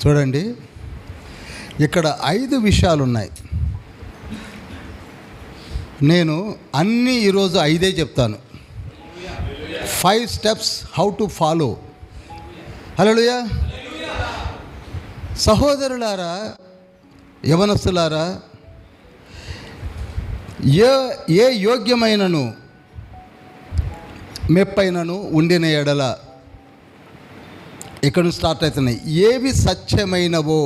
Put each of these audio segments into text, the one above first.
చూడండి, ఇక్కడ 5 విషయాలు ఉన్నాయి. నేను అన్నీ ఈరోజు 5 చెప్తాను. 5 స్టెప్స్ హౌ టు ఫాలో. హల్లెలూయా. సహోదరులారా, యవనస్తులారా, ఏ యోగ్యమైనను మెప్పైనను ఉండిన ఎడల, ఇక్కడ నుంచి స్టార్ట్ అవుతున్నాయి. ఏవి సత్యమైనవో,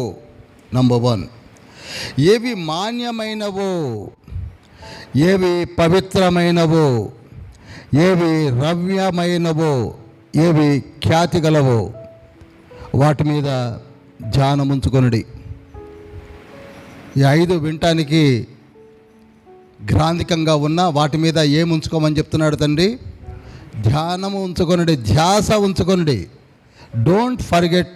నంబర్ 1. ఏవి మాన్యమైనవో, ఏవి పవిత్రమైనవో, ఏవి రవ్యమైనవో, ఏవి ఖ్యాతి గలవో వాటి మీద ధ్యానం ఉంచుకొనుడి. ఈ 5 వినటానికి గ్రాంధికంగా ఉన్న వాటి మీద ఏముంచుకోమని చెప్తున్నాడు తండ్రి? ధ్యానము ఉంచుకొనుడి, ధ్యాస ఉంచుకొనుడి. Don't forget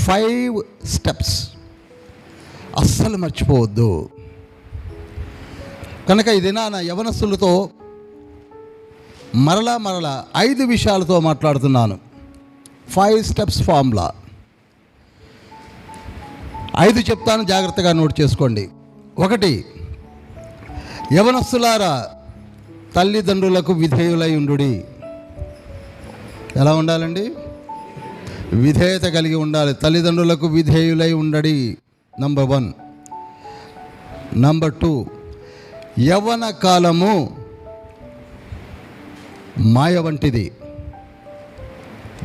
5 steps. అస్సలు మర్చిపోవద్దు. కనుక ఇది నా యవనస్తులతో మరలా 5 విషయాలతో మాట్లాడుతున్నాను. 5 స్టెప్స్ ఫార్ములా. 5 చెప్తాను, జాగ్రత్తగా నోట్ చేసుకోండి. 1, యవనస్తులారా, తల్లిదండ్రులకు విధేయులై ఉండుడి. ఎలా ఉండాలండి? విధేయత కలిగి ఉండాలి. తల్లిదండ్రులకు విధేయులై ఉండడి, నంబర్ 1. నంబర్ 2, యవ్వన కాలము మాయ వంటిది.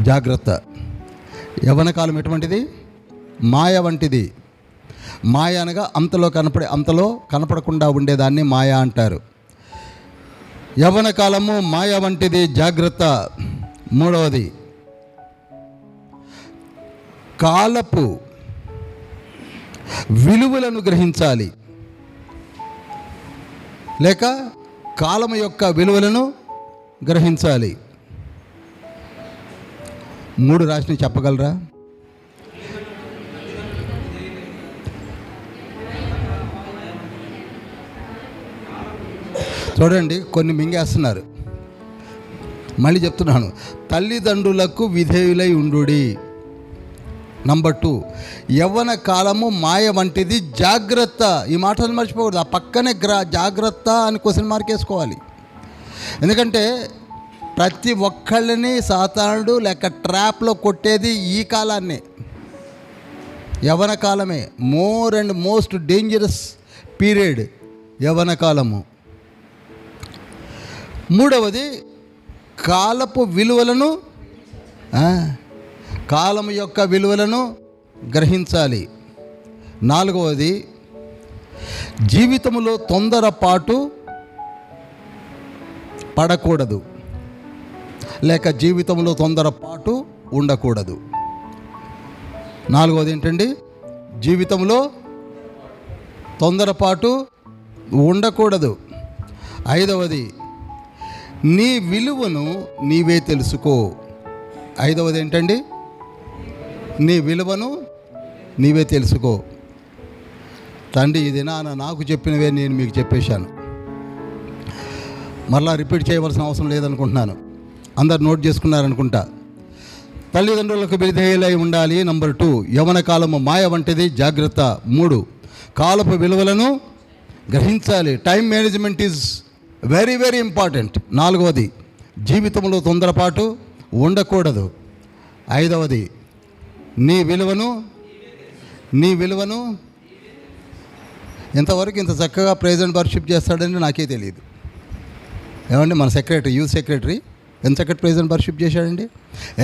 జాగ్రత్త. యవ్వన కాలం ఎటువంటిది? మాయ వంటిది. మాయ అనగా అంతలో కనపడకుండా ఉండేదాన్ని మాయ అంటారు. యవ్వన కాలము మాయ వంటిది, జాగ్రత్త. 3వది, కాలపు విలువలను గ్రహించాలి, లేక కాలము యొక్క విలువలను గ్రహించాలి. 3 రాసినవి చెప్పగలరా? చూడండి, కొన్ని మింగేస్తున్నారు. మళ్ళీ చెప్తున్నాను, తల్లిదండ్రులకు విధేయులై ఉండుడి. నంబర్ 2, యవ్వన కాలము మాయ వంటిది, జాగ్రత్త. ఈ మాటలు మర్చిపోకూడదు. ఆ పక్కనే జాగ్రత్త అని క్వశ్చన్ మార్క్ వేసుకోవాలి. ఎందుకంటే ప్రతి ఒక్కళ్ళని సాతానుడు లేక ట్రాప్లో కొట్టేది ఈ కాలాన్నే, యవ్వన కాలమే. More and most dangerous period యవ్వన కాలము. 3వది, కాలపు విలువలను, కాలము యొక్క విలువలను గ్రహించాలి. 4వది, జీవితంలో తొందరపాటు పడకూడదు, లేక జీవితంలో తొందరపాటు ఉండకూడదు. 4వది ఏంటండి? జీవితంలో తొందరపాటు ఉండకూడదు. 5వది, నీ విలువను నీవే తెలుసుకో. 5వది ఏంటండి? నీ విలువను నీవే తెలుసుకో. తండ్రి, ఇది నాకు చెప్పినవే నేను మీకు చెప్పేశాను. మరలా రిపీట్ చేయవలసిన అవసరం లేదనుకుంటున్నాను. అందరు నోట్ చేసుకున్నారనుకుంటా. తల్లిదండ్రులకు విధేయులై ఉండాలి. నంబర్ 2, యవ్వన కాలము మాయ వంటిది, జాగ్రత్త. 3, కాలపు విలువలను గ్రహించాలి. Time management is very very important. 4వది, జీవితంలో తొందరపాటు ఉండకూడదు. 5వది, నీ విలువను ఇంతవరకు ఇంత చక్కగా ప్రైజ్ అండ్ వర్షిప్ చేస్తాడని నాకే తెలియదు. ఏమండి, మన సెక్రటరీ, యూత్ సెక్రటరీ ఎంత చక్కటి ప్రైజ్ అండ్ వర్షిప్ చేశాడండి.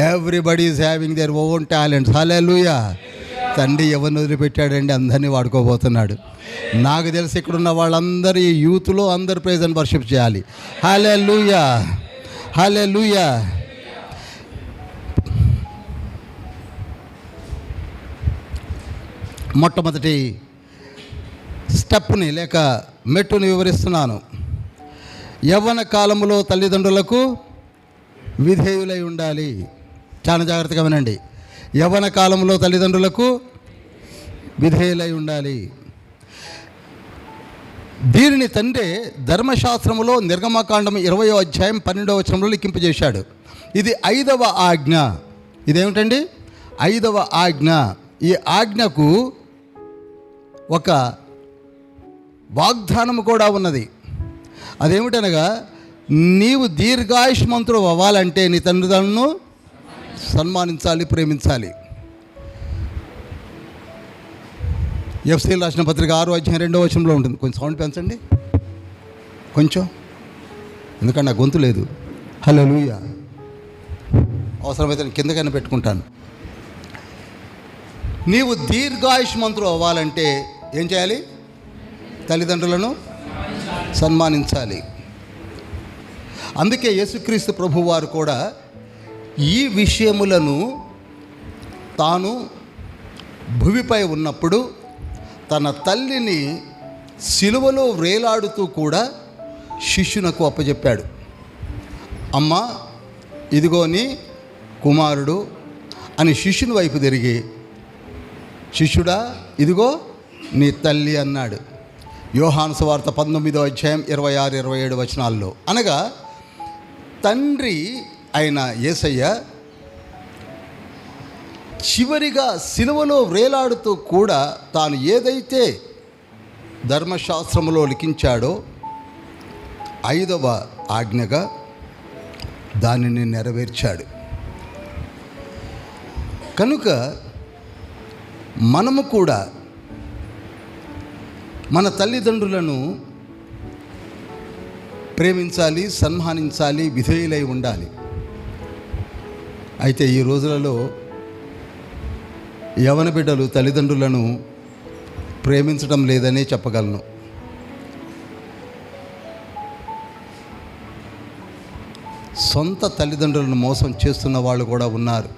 Everybody is having their own talents. Hallelujah. తండ్రి ఎవరిని వదిలిపెట్టాడండి? అందరినీ వాడుకోబోతున్నాడు. నాకు తెలిసి ఇక్కడున్న వాళ్ళందరూ ఈ యూత్లో అందరు ప్రైజ్ అండ్ వర్షిప్ చేయాలి. హల్లెలూయా, హల్లెలూయా. మొట్టమొదటి స్టెప్ని లేక మెట్టుని వివరిస్తున్నాను. యవ్వన కాలంలో తల్లిదండ్రులకు విధేయులై ఉండాలి. చాలా జాగ్రత్తగా వినండి. యవ్వన కాలంలో తల్లిదండ్రులకు విధేయులై ఉండాలి. దీనిని తండ్రి ధర్మశాస్త్రములో నిర్గమకాండం 20వ అధ్యాయం 12వ వచనంలో లిఖింపజేశాడు. ఇది 5వ ఆజ్ఞ. ఇదేమిటండి? 5వ ఆజ్ఞ. ఈ ఆజ్ఞకు ఒక వాగ్దానం కూడా ఉన్నది. అదేమిటనగా, నీవు దీర్ఘాయుష్మంతుడు అవ్వాలంటే నీ తల్లిదండ్రులను సన్మానించాలి, ప్రేమించాలి. ఎఫ్సీలు రాసిన పత్రిక 6:2 ఉంటుంది. కొంచెం సౌండ్ పెంచండి కొంచెం, ఎందుకంటే నా గొంతు లేదు. హల్లెలూయా. అవసరమైతే నేను కిందకైనా పెట్టుకుంటాను. నీవు దీర్ఘాయుష్మంతుడు అవ్వాలంటే ఏం చేయాలి? తల్లిదండ్రులను సన్మానించాలి. అందుకే యేసుక్రీస్తు ప్రభువారు కూడా ఈ విషయములను తాను భూమిపై ఉన్నప్పుడు తన తల్లిని సిలువలో వ్రేలాడుతూ కూడా శిష్యునకు అప్పచెప్పాడు. అమ్మా, ఇదిగో నీ కుమారుడు అని శిష్యుని వైపు తిరిగి, శిష్యుడా ఇదిగో నీ తల్లి అన్నాడు. యోహాను సువార్త 19:26-27 అనగా తండ్రి అయిన యేసయ్య చివరిగా సిలువలో వ్రేలాడుతూ కూడా తాను ఏదైతే ధర్మశాస్త్రములో లిఖించాడో 5వ ఆజ్ఞగా దానిని నెరవేర్చాడు. కనుక మనము కూడా మన తల్లిదండ్రులను ప్రేమించాలి, సన్మానించాలి, విధేయులై ఉండాలి. అయితే ఈ రోజులలో యవన బిడ్డలు తల్లిదండ్రులను ప్రేమించడం లేదనే చెప్పగలను. సొంత తల్లిదండ్రులను మోసం చేస్తున్న వాళ్ళు కూడా ఉన్నారు.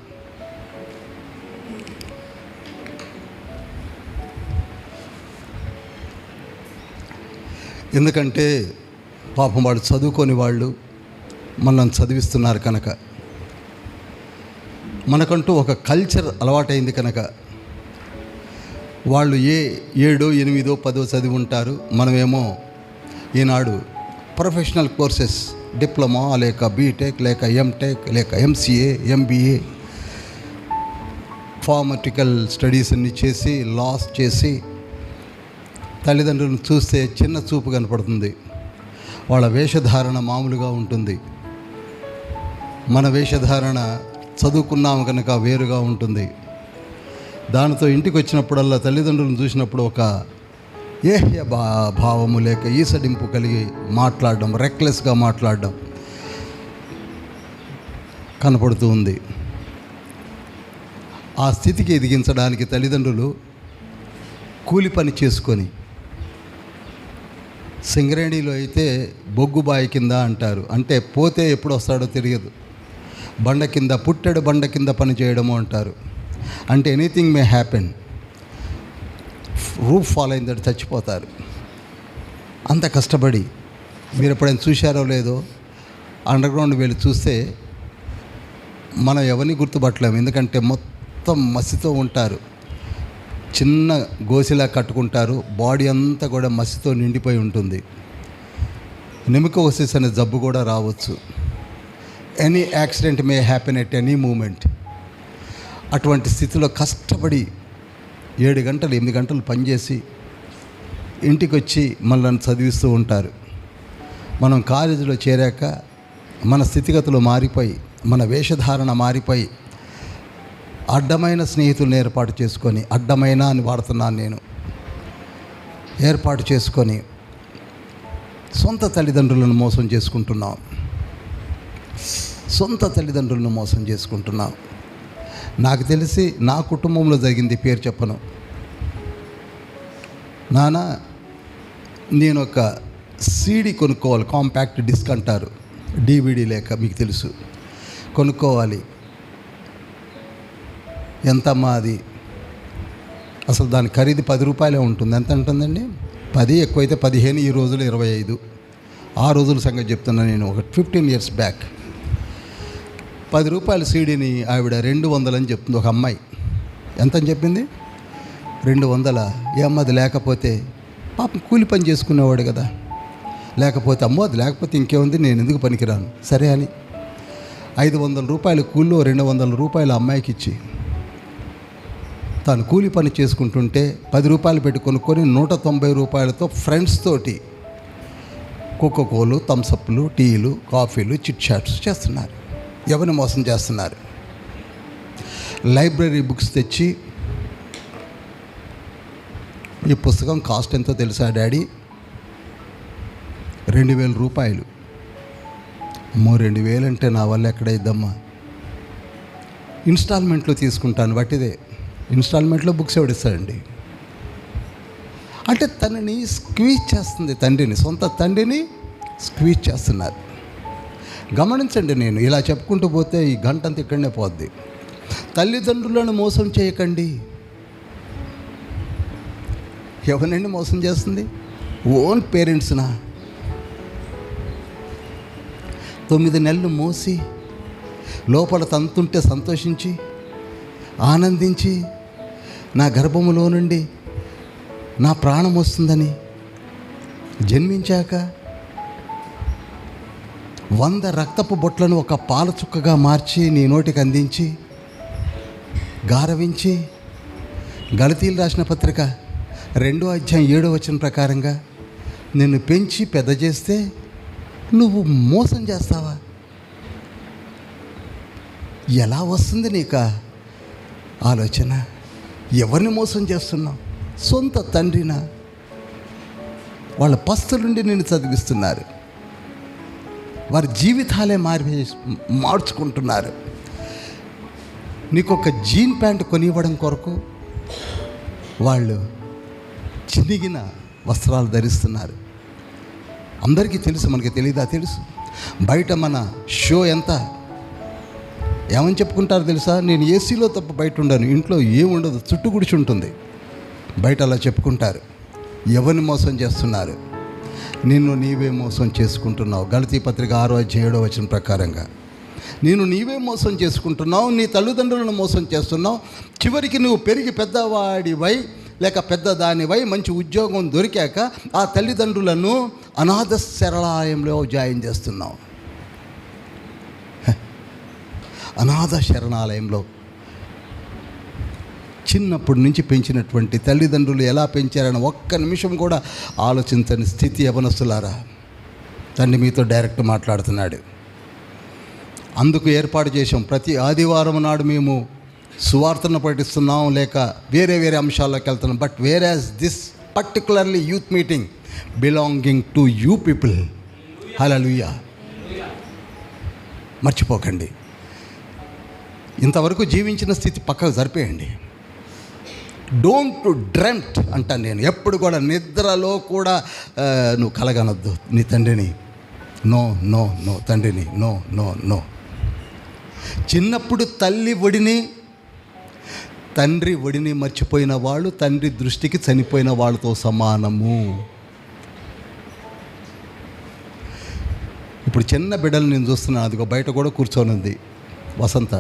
ఎందుకంటే పాపం వాళ్ళు చదువుకొని వాళ్ళు మనల్ని చదివిస్తున్నారు కనుక, మనకంటూ ఒక కల్చర్ అలవాటైంది కనుక, వాళ్ళు 7, 8, 10 చదివి ఉంటారు. మనమేమో ఈనాడు ప్రొఫెషనల్ కోర్సెస్, డిప్లొమా లేక బీటెక్ లేక ఎంటెక్ లేక ఎంసీఏ, ఎంబీఏ, ఫార్మటికల్ స్టడీస్ అన్ని చేసి లాస్ చేసి తల్లిదండ్రులను చూస్తే చిన్న చూపు కనపడుతుంది. వాళ్ళ వేషధారణ మామూలుగా ఉంటుంది. మన వేషధారణ చదువుకున్నాము కనుక వేరుగా ఉంటుంది. దానితో ఇంటికి వచ్చినప్పుడల్లా తల్లిదండ్రులను చూసినప్పుడు ఒక ఏహ్య భావము లేక ఈసడింపు కలిగి మాట్లాడడం, రెక్లెస్గా మాట్లాడడం కనపడుతూ ఉంది. ఆ స్థితికి ఎదిగించడానికి తల్లిదండ్రులు కూలి పని చేసుకొని, సింగరేణిలో అయితే బొగ్గుబాయి కింద అంటారు, అంటే పోతే ఎప్పుడు వస్తాడో తెలియదు, బండ కింద పుట్టెడు బండ కింద పని చేయడము అంటారు. అంటే anything may happen, roof fall అయిందంటే చచ్చిపోతారు. అంత కష్టపడి, మీరు ఎప్పుడైనా చూశారో లేదో, అండర్గ్రౌండ్ వెళ్ళి చూస్తే మనం ఎవరిని గుర్తుపట్టలేము. ఎందుకంటే మొత్తం మసితో ఉంటారు, చిన్న గోసిలా కట్టుకుంటారు, బాడీ అంతా కూడా మసితో నిండిపోయి ఉంటుంది. నిమికోసిస్ అనే జబ్బు కూడా రావచ్చు. Any accident may happen at any moment. అటువంటి స్థితిలో కష్టపడి 7 గంటలు 8 గంటలు పనిచేసి ఇంటికి వచ్చి మనల్ని చదివిస్తూ ఉంటారు. మనం కాలేజీలో చేరాక మన స్థితిగతులు మారిపోయి, మన వేషధారణ మారిపోయి, అడ్డమైన స్నేహితులను ఏర్పాటు చేసుకొని, అడ్డమైన అని వాడుతున్నాను నేను, ఏర్పాటు చేసుకొని సొంత తల్లిదండ్రులను మోసం చేసుకుంటున్నాం. సొంత తల్లిదండ్రులను మోసం చేసుకుంటున్నాం. నాకు తెలిసి నా కుటుంబంలో జరిగింది, పేరు చెప్పను. నాన్న, నేను ఒక సీడీ కొనుక్కోవాలి, కాంపాక్ట్ డిస్క్ అంటారు, డివిడి లేక మీకు తెలుసు, కొనుక్కోవాలి. ఎంతమ్మా అది? అసలు దాని ఖరీదు 10 రూపాయలే ఉంటుంది. ఎంత ఉంటుందండి? 10, ఎక్కువైతే 15, ఈ రోజులు 25. ఆ రోజుల సంగతి చెప్తున్నాను నేను, ఒక 15 years బ్యాక్. 10 రూపాయల సీడీని ఆవిడ 200 అని చెప్తుంది ఒక అమ్మాయి. ఎంత అని చెప్పింది? 200. ఏ అమ్మ, అది లేకపోతే, పాపం కూలి పని చేసుకునేవాడు కదా, లేకపోతే అమ్మో అది లేకపోతే ఇంకేముంది, నేను ఎందుకు పనికిరాను, సరే అని 500 రూపాయల కూల్లో 200 రూపాయల అమ్మాయికి ఇచ్చి తాను కూలి పని చేసుకుంటుంటే 10 రూపాయలు పెట్టి కొనుక్కొని 190 రూపాయలతో ఫ్రెండ్స్ తోటి కోకోకోలు, థమ్సప్లు, టీలు, కాఫీలు, చిట్ చాట్స్ చేస్తున్నారు. ఎవరిని మోసం చేస్తున్నారు? లైబ్రరీ బుక్స్ తెచ్చి, ఈ పుస్తకం కాస్ట్ ఎంతో తెలుసా డాడీ? 2000 రూపాయలు. అమ్మో, 2000 అంటే నా వల్ల ఎక్కడైద్దమ్మా, ఇన్స్టాల్మెంట్లో తీసుకుంటాను, బట్టిదే ఇన్స్టాల్మెంట్లో బుక్స్ ఎవడిస్తాడండి? అంటే తనని స్క్వీజ్ చేస్తుంది, తండ్రిని, సొంత తండ్రిని స్క్వీజ్ చేస్తున్నారు. గమనించండి, నేను ఇలా చెప్పుకుంటూ పోతే ఈ గంటంతా ఇక్కడనే పోద్ది. తల్లిదండ్రులను మోసం చేయకండి. ఎవరినండి మోసం చేస్తుంది? ఓన్ పేరెంట్స్నా? 9 నెలలు మోసి లోపల తంతుంటే సంతోషించి ఆనందించి నా గర్భములో నుండి నా ప్రాణం వస్తుందని జన్మించాక 100 రక్తపు బొట్లను ఒక పాల చుక్కగా మార్చి నీ నోటికి అందించి గారవించి, గలతీలు రాసిన పత్రిక 2వ అధ్యాయం 7వ వచనం ప్రకారంగా నిన్ను పెంచి పెద్ద చేస్తే నువ్వు మోసం చేస్తావా? ఎలా వస్తుంది నీకు ఆలోచన? ఎవరిని మోసం చేస్తున్నావు? సొంత తండ్రినా? వాళ్ళ పస్తులుండి నిన్ను చదివిస్తున్నారు, వారి జీవితాలే మార్చుకుంటున్నారు. నీకు ఒక జీన్ ప్యాంట్ కొనివ్వడం కొరకు వాళ్ళు చినిగిన వస్త్రాలు ధరిస్తున్నారు. అందరికీ తెలుసు, మనకి తెలీదా? తెలుసు. బయట మన షో ఎంత ఏమని చెప్పుకుంటారు తెలుసా? నేను ఏసీలో తప్ప బయట ఉండను, ఇంట్లో ఏముండదు, చుట్టూ గుడిచి ఉంటుంది. బయట అలా చెప్పుకుంటారు. ఎవరిని మోసం చేస్తున్నారు? నిన్ను నీవే మోసం చేసుకుంటున్నావు. గలతీ పత్రిక 6వ అధ్యాయం 7వ వచనం ప్రకారంగా నేను నీవే మోసం చేసుకుంటున్నావు, నీ తల్లిదండ్రులను మోసం చేస్తున్నావు. చివరికి నువ్వు పెరిగి పెద్దవాడివై లేక పెద్దదానివై మంచి ఉద్యోగం దొరికాక ఆ తల్లిదండ్రులను అనాథ శరణాలయంలో జాయిన్ చేస్తున్నావు. అనాథ శరణాలయంలో చిన్నప్పటి నుంచి పెంచినటువంటి తల్లిదండ్రులు ఎలా పెంచారని ఒక్క నిమిషం కూడా ఆలోచించని స్థితి యవనస్తులారా. తండ్రి మీతో డైరెక్ట్ మాట్లాడుతున్నాడు. అందుకు ఏర్పాటు చేసాం. ప్రతి ఆదివారం నాడు మేము సువార్తను పఠిస్తున్నాం, లేక వేరే వేరే అంశాల్లోకి వెళ్తున్నాం. But whereas this particularly youth meeting belonging to you people. Hallelujah. మర్చిపోకండి. ఇంతవరకు జీవించిన స్థితి పక్కకు జరిపేయండి. డోంట్ డ్రెమ్ట్ అంటాను నేను ఎప్పుడు కూడా. నిద్రలో కూడా నువ్వు కలగనొద్దు నీ తండ్రిని. నో నో నో, తండ్రిని నో నో నో. చిన్నప్పుడు తల్లి ఒడిని తండ్రి ఒడిని మర్చిపోయిన వాళ్ళు తండ్రి దృష్టికి చనిపోయిన వాళ్ళతో సమానము. ఇప్పుడు చిన్న బిడ్డలు నేను చూస్తున్నాను, అదిగో బయట కూడా కూర్చొని ఉంది వసంత.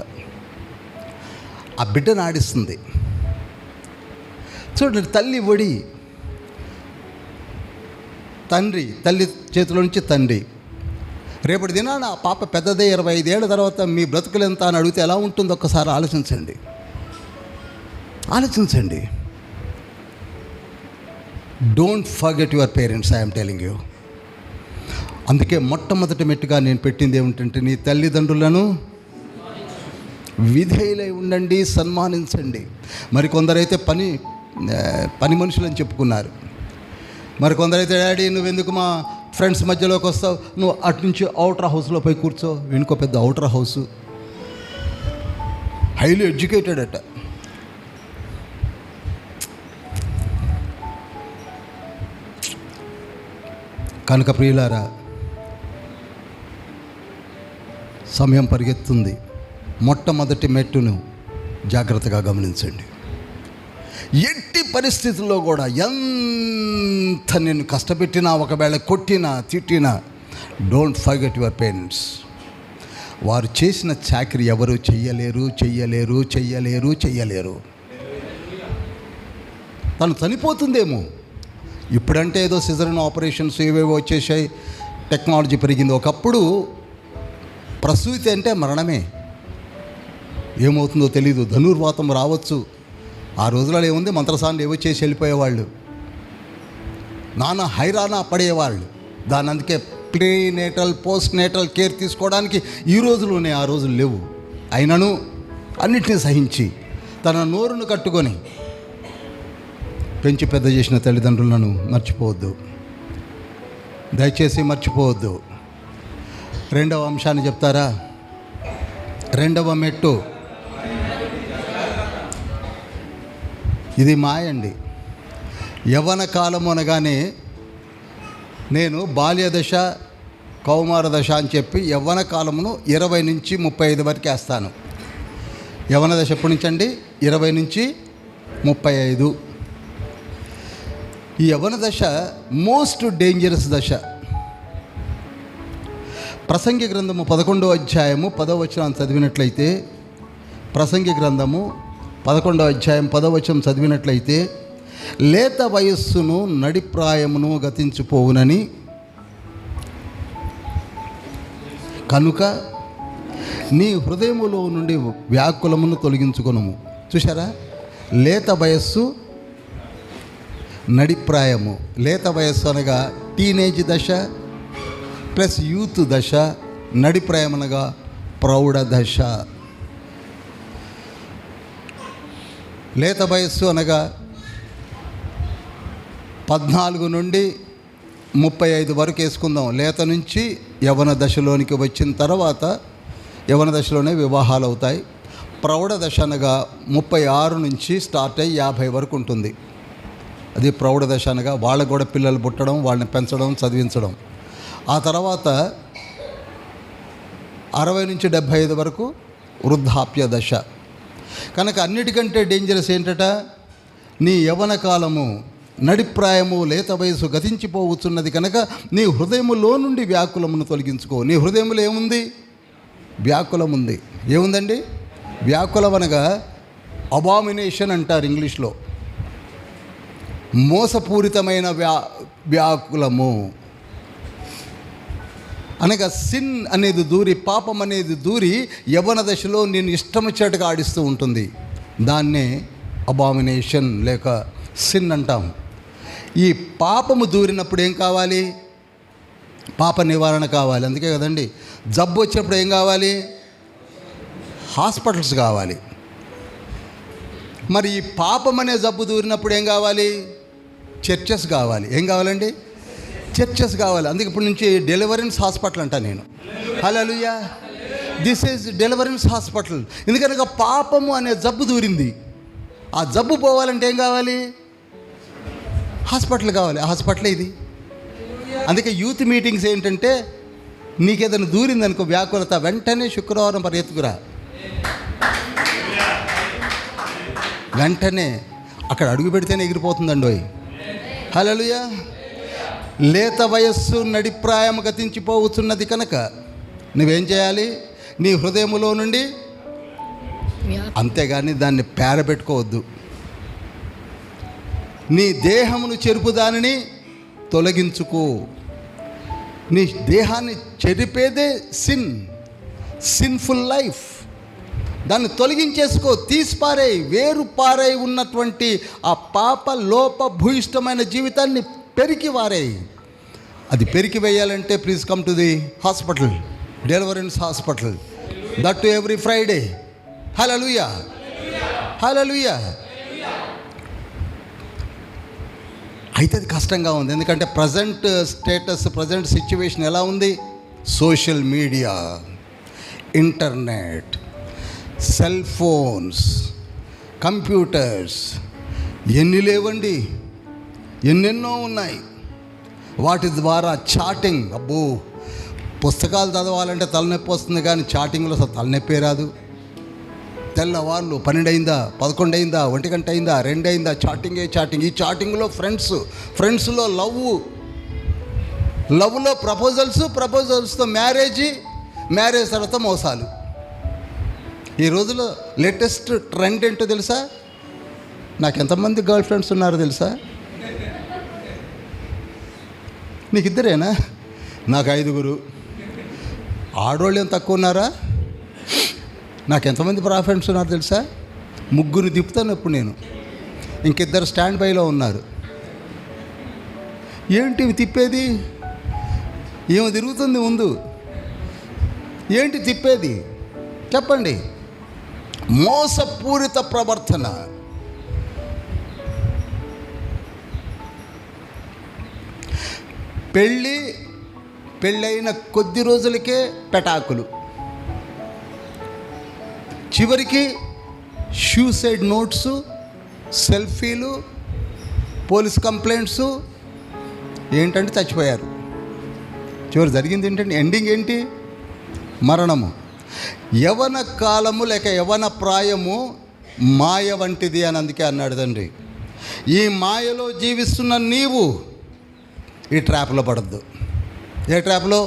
ఆ బిడ్డను ఆడిస్తుంది చూడండి. తల్లి ఒడి, తల్లి చేతిలో నుంచి తండ్రి. రేపటి దినాన ఆ పాప పెద్దదే, 25 ఏళ్ళ తర్వాత మీ బ్రతుకులు ఎంత అని అడిగితే ఎలా ఉంటుందో ఒక్కసారి ఆలోచించండి. Don't forget your parents, I'm telling you. అందుకే మొట్టమొదటి మెట్టుగా నేను పెట్టింది ఏమిటంటే, నీ తల్లిదండ్రులను విధేయులై ఉండండి, సన్మానించండి. మరి కొందరైతే పని మనుషులని చెప్పుకున్నారు. మరి కొందరైతే డాడీ నువ్వెందుకు మా ఫ్రెండ్స్ మధ్యలోకి వస్తావు, నువ్వు అటు నుంచి అవుటర్ హౌస్లో పోయి కూర్చో. వెనుకో పెద్ద అవుటర్ హౌసు, హైలీ ఎడ్యుకేటెడ్ అట. కనుక ప్రియులారా, సమయం పరిగెత్తుంది. మొట్టమొదటి మెట్టును జాగ్రత్తగా గమనించండి. ఎట్టి పరిస్థితుల్లో కూడా ఎంత నేను కష్టపెట్టినా, ఒకవేళ కొట్టినా తిట్టినా, డోంట్ ఫర్గెట్ యువర్ పేరెంట్స్. వారు చేసిన చాకరీ ఎవరు చెయ్యలేరు. తను చనిపోతుందేమో. ఇప్పుడంటే ఏదో సిజరన్ ఆపరేషన్స్ ఏవేవో వచ్చేసాయి, టెక్నాలజీ పెరిగింది. ఒకప్పుడు ప్రసూతి అంటే మరణమే. ఏమవుతుందో తెలీదు. ధనుర్వాతం రావచ్చు, ఆ రోజులలో ఏముంది, మంత్రసాన్లు ఏవో చేసి వెళ్ళిపోయేవాళ్ళు, నానా హైరానా పడేవాళ్ళు. దాని అందుకే ప్రీనేటల్ పోస్ట్ నేటల్ కేర్ తీసుకోవడానికి ఈ రోజులోనే ఆ రోజులు లేవు. అయినను అన్నిటినీ సహించి తన నోరును కట్టుకొని పెంచి పెద్ద చేసిన తల్లిదండ్రులను మర్చిపోవద్దు, దయచేసి మర్చిపోవద్దు. రెండవ అంశాన్ని చెప్తారా? రెండవ మెట్టు ఇది మాయండి. యవ్వన కాలము అనగానే నేను బాల్యదశ, కౌమార దశ అని చెప్పి యవ్వన కాలమును 20 నుంచి 35 వరకు వేస్తాను. యవ్వన దశ ఎప్పటి నుంచి అండి? 20 నుంచి 35. ఈ యవ్వన దశ మోస్ట్ డేంజరస్ దశ. ప్రసంగి గ్రంథము 11వ అధ్యాయము 10వ వచనం చదివినట్లయితే, ప్రసంగి గ్రంథము 11వ అధ్యాయం 10వ వచనం చదివినట్లయితే, లేత వయస్సును నడిప్రాయమును గతించిపోవునని కనుక నీ హృదయములో నుండి వ్యాకులమును తొలగించుకొనుము. చూసారా? లేత వయస్సు, నడిప్రాయము. లేత వయస్సు అనగా టీనేజ్ దశ ప్లస్ యూత్ దశ, నడిప్రాయం అనగా ప్రౌఢ దశ. లేత వయస్సు అనగా 14 నుండి 35 వరకు వేసుకుందాం. లేత నుంచి యవ్వన దశలోనికి వచ్చిన తర్వాత యవ్వన దశలోనే వివాహాలు అవుతాయి. ప్రౌఢ దశ అనగా 36 నుంచి స్టార్ట్ అయ్యి 50 వరకు ఉంటుంది. అది ప్రౌఢ దశ అనగా వాళ్ళకు కూడా పిల్లలు పుట్టడం, వాళ్ళని పెంచడం, చదివించడం. ఆ తర్వాత 60 నుంచి 75 వరకు వృద్ధాప్య దశ. కనుక అన్నిటికంటే డేంజరస్ ఏంటట? నీ యవ్వన కాలము, నడిప్రాయము, లేత వయసు గతించిపోవచ్చున్నది కనుక నీ హృదయములో నుండి వ్యాకులమును తొలగించుకో. నీ హృదయంలో ఏముంది? వ్యాకులం ఉంది. ఏముందండి? వ్యాకులం అనగా అబామినేషన్ అంటారు ఇంగ్లీష్లో. మోసపూరితమైన వ్యాకులము అనగా సిన్ అనేది దూరి, పాపం అనేది దూరి యవ్వన దశలో నేను ఇష్టమొచ్చేట్టుగా ఆడిస్తూ ఉంటుంది. దాన్నే అబామినేషన్ లేక సిన్ అంటాం. ఈ పాపము దూరినప్పుడు ఏం కావాలి? పాప నివారణ కావాలి. అందుకే కదండి జబ్బు వచ్చినప్పుడు ఏం కావాలి? హాస్పిటల్స్ కావాలి. మరి ఈ పాపం అనే జబ్బు దూరినప్పుడు ఏం కావాలి? చర్చెస్ కావాలి. ఏం కావాలండి? చర్చెస్ కావాలి. అందుకే ఇప్పటి నుంచి డెలివరెన్స్ హాస్పిటల్ అంటా నేను. హల్లెలూయా, దిస్ ఈజ్ డెలివరెన్స్ హాస్పిటల్. ఎందుకనగా పాపము అనే జబ్బు దూరింది. ఆ జబ్బు పోవాలంటే ఏం కావాలి? హాస్పిటల్ కావాలి. హాస్పిటల్ ఇది. అందుకే యూత్ మీటింగ్స్ ఏంటంటే, నీకేదైనా దూరిందనుకో వ్యాకులత, వెంటనే శుక్రవారం పరిగెత్తుకురా. వెంటనే అక్కడ అడుగు పెడితేనే ఎగిరిపోతుందండి. హల్లెలూయా. లేత వయస్సు, నడిప్రాయం గతించిపోవచ్చున్నది కనుక నువ్వేం చేయాలి? నీ హృదయములో నుండి, అంతేగాని దాన్ని పేరబెట్టుకోవద్దు. నీ దేహమును చెరుపు దానిని తొలగించుకో. నీ దేహాన్ని చెరిపేదే సిన్ఫుల్ లైఫ్. దాన్ని తొలగించేసుకో, తీసిపారేయి, వేరు పారై ఉన్నటువంటి ఆ పాప లోప భూయిష్టమైన జీవితాన్ని పెరికి వారేయి. అది పెరికి వేయాలంటే please come to the hospital, deliverance hospital, that to every Friday. Hallelujah, hallelujah. అయితే అది కష్టంగా ఉంది. ఎందుకంటే ప్రజెంట్ స్టేటస్, ప్రజెంట్ సిచ్యువేషన్ ఎలా ఉంది? Social media, internet, cell phones, computers, ఎన్ని లేవండి, ఎన్నెన్నో ఉన్నాయి. వాటి ద్వారా చాటింగ్. అబ్బో, పుస్తకాలు చదవాలంటే తలనొప్పి వస్తుంది, కానీ చాటింగ్లో అసలు తలనొప్పే రాదు. తెల్లవాళ్ళు 12 అయిందా, 11 అయిందా, 1 గంట అయిందా, 2 అయిందా, చాటింగ్. ఈ చాటింగ్లో ఫ్రెండ్స్లో లవ్లో ప్రపోజల్స్తో మ్యారేజ్ తర్వాత మోసాలు. ఈ రోజులో లేటెస్ట్ ట్రెండ్ ఏంటో తెలుసా? నాకు ఎంతమంది గర్ల్ ఫ్రెండ్స్ ఉన్నారో తెలుసా? నీకు 2 నాకు 5. ఆడవాళ్ళు ఏం తక్కువ ఉన్నారా? నాకు ఎంతమంది ఫ్రెండ్స్ ఉన్నారు తెలుసా? 3 తిప్పుతాను ఇప్పుడు నేను. ఇంకిద్దరు స్టాండ్ బైలో ఉన్నారు. ఏంటి తిప్పేది? ఏమో తిరుగుతుంది ముందు, ఏంటి తిప్పేది చెప్పండి? మోసపూరిత ప్రవర్తన. పెళ్ళైన కొద్ది రోజులకే పెటాకులు, చివరికి సూసైడ్ నోట్సు, సెల్ఫీలు, పోలీస్ కంప్లైంట్సు. ఏంటంటే చచ్చిపోయారు. చివరి జరిగింది ఏంటంటే ఎండింగ్ ఏంటి? మరణము. యవన కాలము లేక యవన ప్రాయము మాయ వంటిది అని అందుకే అన్నాడు తండ్రి. ఈ మాయలో జీవిస్తున్న నీవు ఈ ట్రాప్లో పడద్దు. ఏ ట్రాప్లో?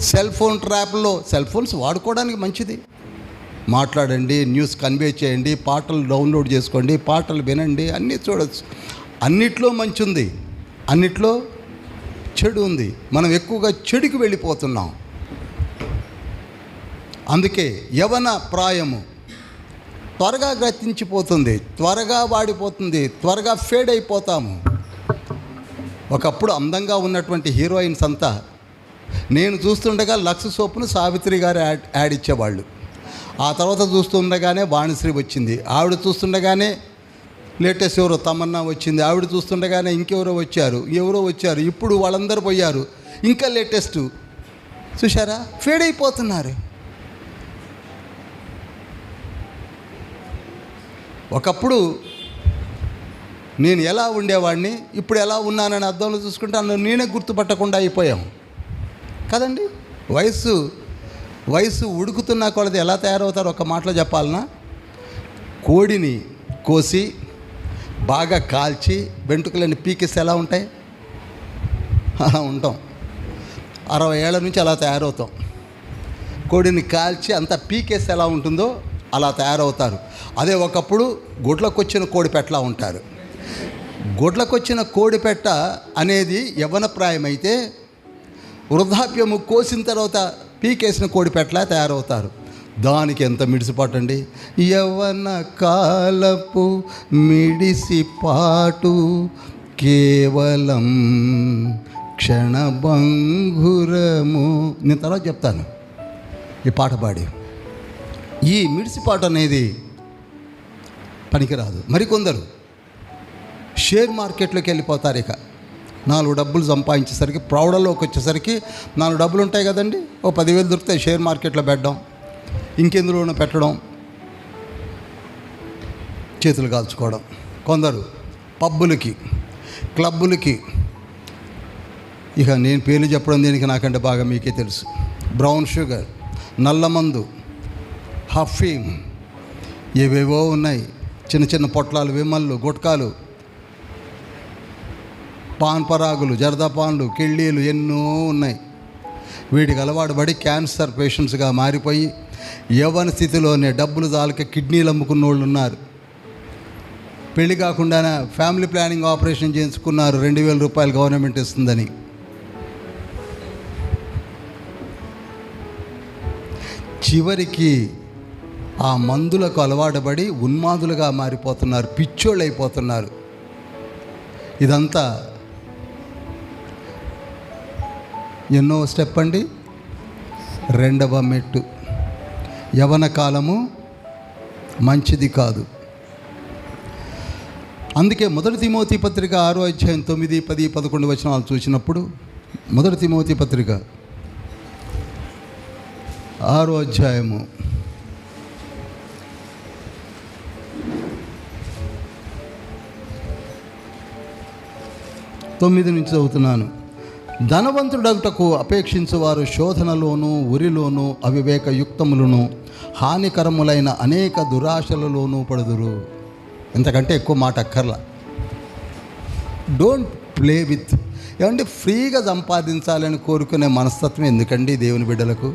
సెల్ ఫోన్ ట్రాప్లో. సెల్ ఫోన్స్ వాడుకోవడానికి మంచిది, మాట్లాడండి, న్యూస్ కన్వే చేయండి, పాటలు డౌన్లోడ్ చేసుకోండి, పాటలు వినండి, అన్నీ చూడవచ్చు. అన్నిట్లో మంచి ఉంది, అన్నిట్లో చెడు ఉంది. మనం ఎక్కువగా చెడుకు వెళ్ళిపోతున్నాం. అందుకే యవన ప్రాయము త్వరగా గతించిపోతుంది, త్వరగా వాడిపోతుంది, త్వరగా ఫేడ్ అయిపోతాము. ఒకప్పుడు అందంగా ఉన్నటువంటి హీరోయిన్స్ అంతా నేను చూస్తుండగా లక్స్ సోపును సావిత్రి గారు యాడ్ ఇచ్చేవాళ్ళు. ఆ తర్వాత చూస్తుండగానే వాణిశ్రీ వచ్చింది, ఆవిడ చూస్తుండగానే లేటెస్ట్ ఎవరో తమన్నా వచ్చింది, ఆవిడ చూస్తుండగానే ఇంకెవరో వచ్చారు, ఇప్పుడు వాళ్ళందరూ పోయారు, ఇంకా లేటెస్ట్. చూశారా? ఫేడ్ అయిపోతున్నారు. ఒకప్పుడు నేను ఎలా ఉండేవాడిని, ఇప్పుడు ఎలా ఉన్నానని అద్దంలో చూసుకుంటే నేనే గుర్తుపట్టకుండా అయిపోయాం కదండి. వయసు ఉడుకుతున్న కొలది ఎలా తయారవుతారో ఒక మాటలో చెప్పాలన్నా, కోడిని కోసి బాగా కాల్చి వెంట్రుకలని పీకేస్తే ఎలా ఉంటాయి? అలా ఉంటాం. 60 ఏళ్ల నుంచి అలా తయారవుతాం. కోడిని కాల్చి అంతా పీకేస్తే ఎలా ఉంటుందో అలా తయారవుతారు. అదే ఒకప్పుడు గుడ్లకొచ్చిన కోడిపెట్టలా ఉంటారు. గుడ్లకొచ్చిన కోడిపెట్ట అనేది యవ్వనప్రాయమైతే వృద్ధాప్యము కోసిన తర్వాత పీకేసిన కోడిపెట్టలా తయారవుతారు. దానికి ఎంత మిడిసిపాటండి. యవ్వన కాలపు మిడిసిపాటు కేవలం క్షణభంగురము. నేను తర్వాత చెప్తాను ఈ పాట పాడి. ఈ మిడిసిపాటు అనేది పనికిరాదు. మరికొందరు షేర్ మార్కెట్లోకి వెళ్ళిపోతారు. ఇక 4 డబ్బులు సంపాదించేసరికి, ప్రౌఢలోకి వచ్చేసరికి 4 డబ్బులు ఉంటాయి కదండి, ఓ 10,000 దొరుకుతాయి, షేర్ మార్కెట్లో పెట్టడం, ఇంకెందులోనూ పెట్టడం, చేతులు కాల్చుకోవడం. కొందరు పబ్బులకి, క్లబ్బులకి, ఇక నేను పేర్లు చెప్పడం దీనికి నాకంటే బాగా మీకే తెలుసు. బ్రౌన్ షుగర్, నల్లమందు, హఫీమ్, ఏవేవో ఉన్నాయి. చిన్న చిన్న పొట్లాలు, విమల్లు, గుట్కాలు, పాన్ పరాగులు, జర్దా పాన్లు, కిళ్ళీలు ఎన్నో ఉన్నాయి. వీటికి అలవాటు పడి క్యాన్సర్ పేషెంట్స్గా మారిపోయి యవ్వన స్థితిలోనే డబ్బులు దాలక కిడ్నీలు అమ్ముకున్న వాళ్ళు ఉన్నారు. పెళ్లి కాకుండానే ఫ్యామిలీ ప్లానింగ్ ఆపరేషన్ చేయించుకున్నారు, 2,000 రూపాయలు గవర్నమెంట్ ఇస్తుందని. చివరికి ఆ మందులకు అలవాటు పడి ఉన్మాదులుగా మారిపోతున్నారు, పిచ్చోళ్ళు అయిపోతున్నారు. ఇదంతా ఎన్నో స్టెప్ అండి, 2వ మెట్టు. యవన కాలము మంచిది కాదు. అందుకే 1 తిమోతి పత్రిక 6వ అధ్యాయం 9, 10, 11 వచనాలు చూసినప్పుడు, 1 తిమోతి పత్రిక 6వ అధ్యాయము 9 నుంచి చదువుతున్నాను. ధనవంతుడగుటకు అపేక్షించువారు శోధనలోను, ఉరిలోను, అవివేక యుక్తములను, హానికరములైన అనేక దురాశలలోనూ పడుదురు. ఇంతకంటే ఎక్కువ మాట అక్కర్లా. Don't play with. ఏమంటే ఫ్రీగా సంపాదించాలని కోరుకునే మనస్తత్వం ఎందుకండి దేవుని బిడ్డలకు?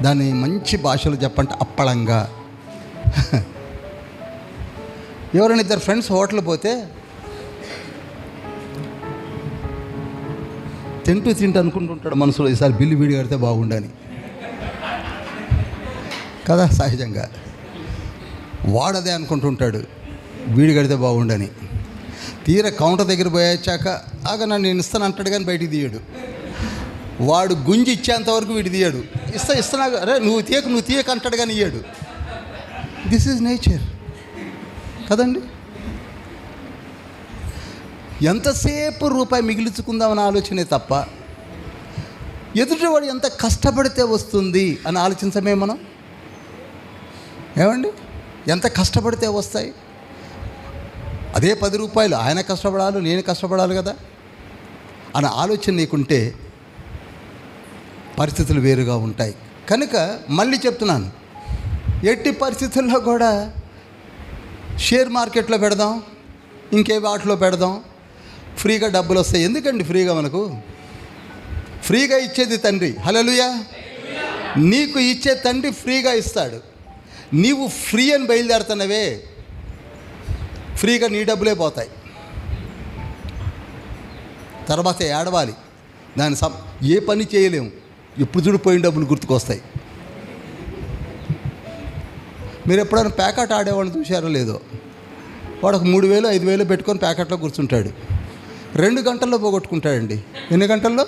దాన్ని మంచి భాషలో చెప్పంటే అప్పళంగా. ఎవరైనా 2 ఫ్రెండ్స్ హోటల్ పోతే తింటూ అనుకుంటుంటాడు మనసులో, ఈసారి బిల్లు వీడి కడితే బాగుండని కదా. సహజంగా వాడదే అనుకుంటుంటాడు. వీడు కడితే బాగుండని. తీరా కౌంటర్ దగ్గర పోయాక నేను ఇస్తాను అంటాడు కానీ బయటికి తీయడు. వాడు గుంజి ఇచ్చేంతవరకు వీడు తీయడు. ఇస్తున్నా అరే నువ్వు తీయక అంటాడు కానీ ఇయ్యాడు. దిస్ ఈజ్ నేచర్ కదండి. ఎంతసేపు రూపాయి మిగిల్చుకుందామని ఆలోచనే తప్ప ఎదుటివాడు ఎంత కష్టపడితే వస్తుంది అని ఆలోచించమే మనం. ఏమండి, ఎంత కష్టపడితే వస్తాయి? అదే 10 రూపాయలు ఆయన కష్టపడాలి, నేను కష్టపడాలి కదా అని ఆలోచన నీకుంటే పరిస్థితులు వేరుగా ఉంటాయి. కనుక మళ్ళీ చెప్తున్నాను, ఎట్టి పరిస్థితుల్లో కూడా షేర్ మార్కెట్లో పెడదాం, ఇంకే వాటిలో పెడదాం, ఫ్రీగా డబ్బులు వస్తాయి. ఎందుకండి ఫ్రీగా? మనకు ఫ్రీగా ఇచ్చేది తండ్రి. హల్లెలూయా. నీకు ఇచ్చే తండ్రి ఫ్రీగా ఇస్తాడు. నీవు ఫ్రీ అని బయలుదేరుతున్నవే, ఫ్రీగా నీ డబ్బులే పోతాయి. తర్వాత ఏడవాలి. ఏ పని చేయలేము. ఎప్పుడు చూడు పోయిన డబ్బులు గుర్తుకొస్తాయి. మీరు ఎప్పుడైనా ప్యాకెట్ ఆడేవాడిని చూశారో లేదో? వాడు ఒక 3,000 5,000 పెట్టుకొని ప్యాకెట్లో కూర్చుంటాడు. 2 గంటల్లో పోగొట్టుకుంటాడండి. ఎన్ని గంటల్లో?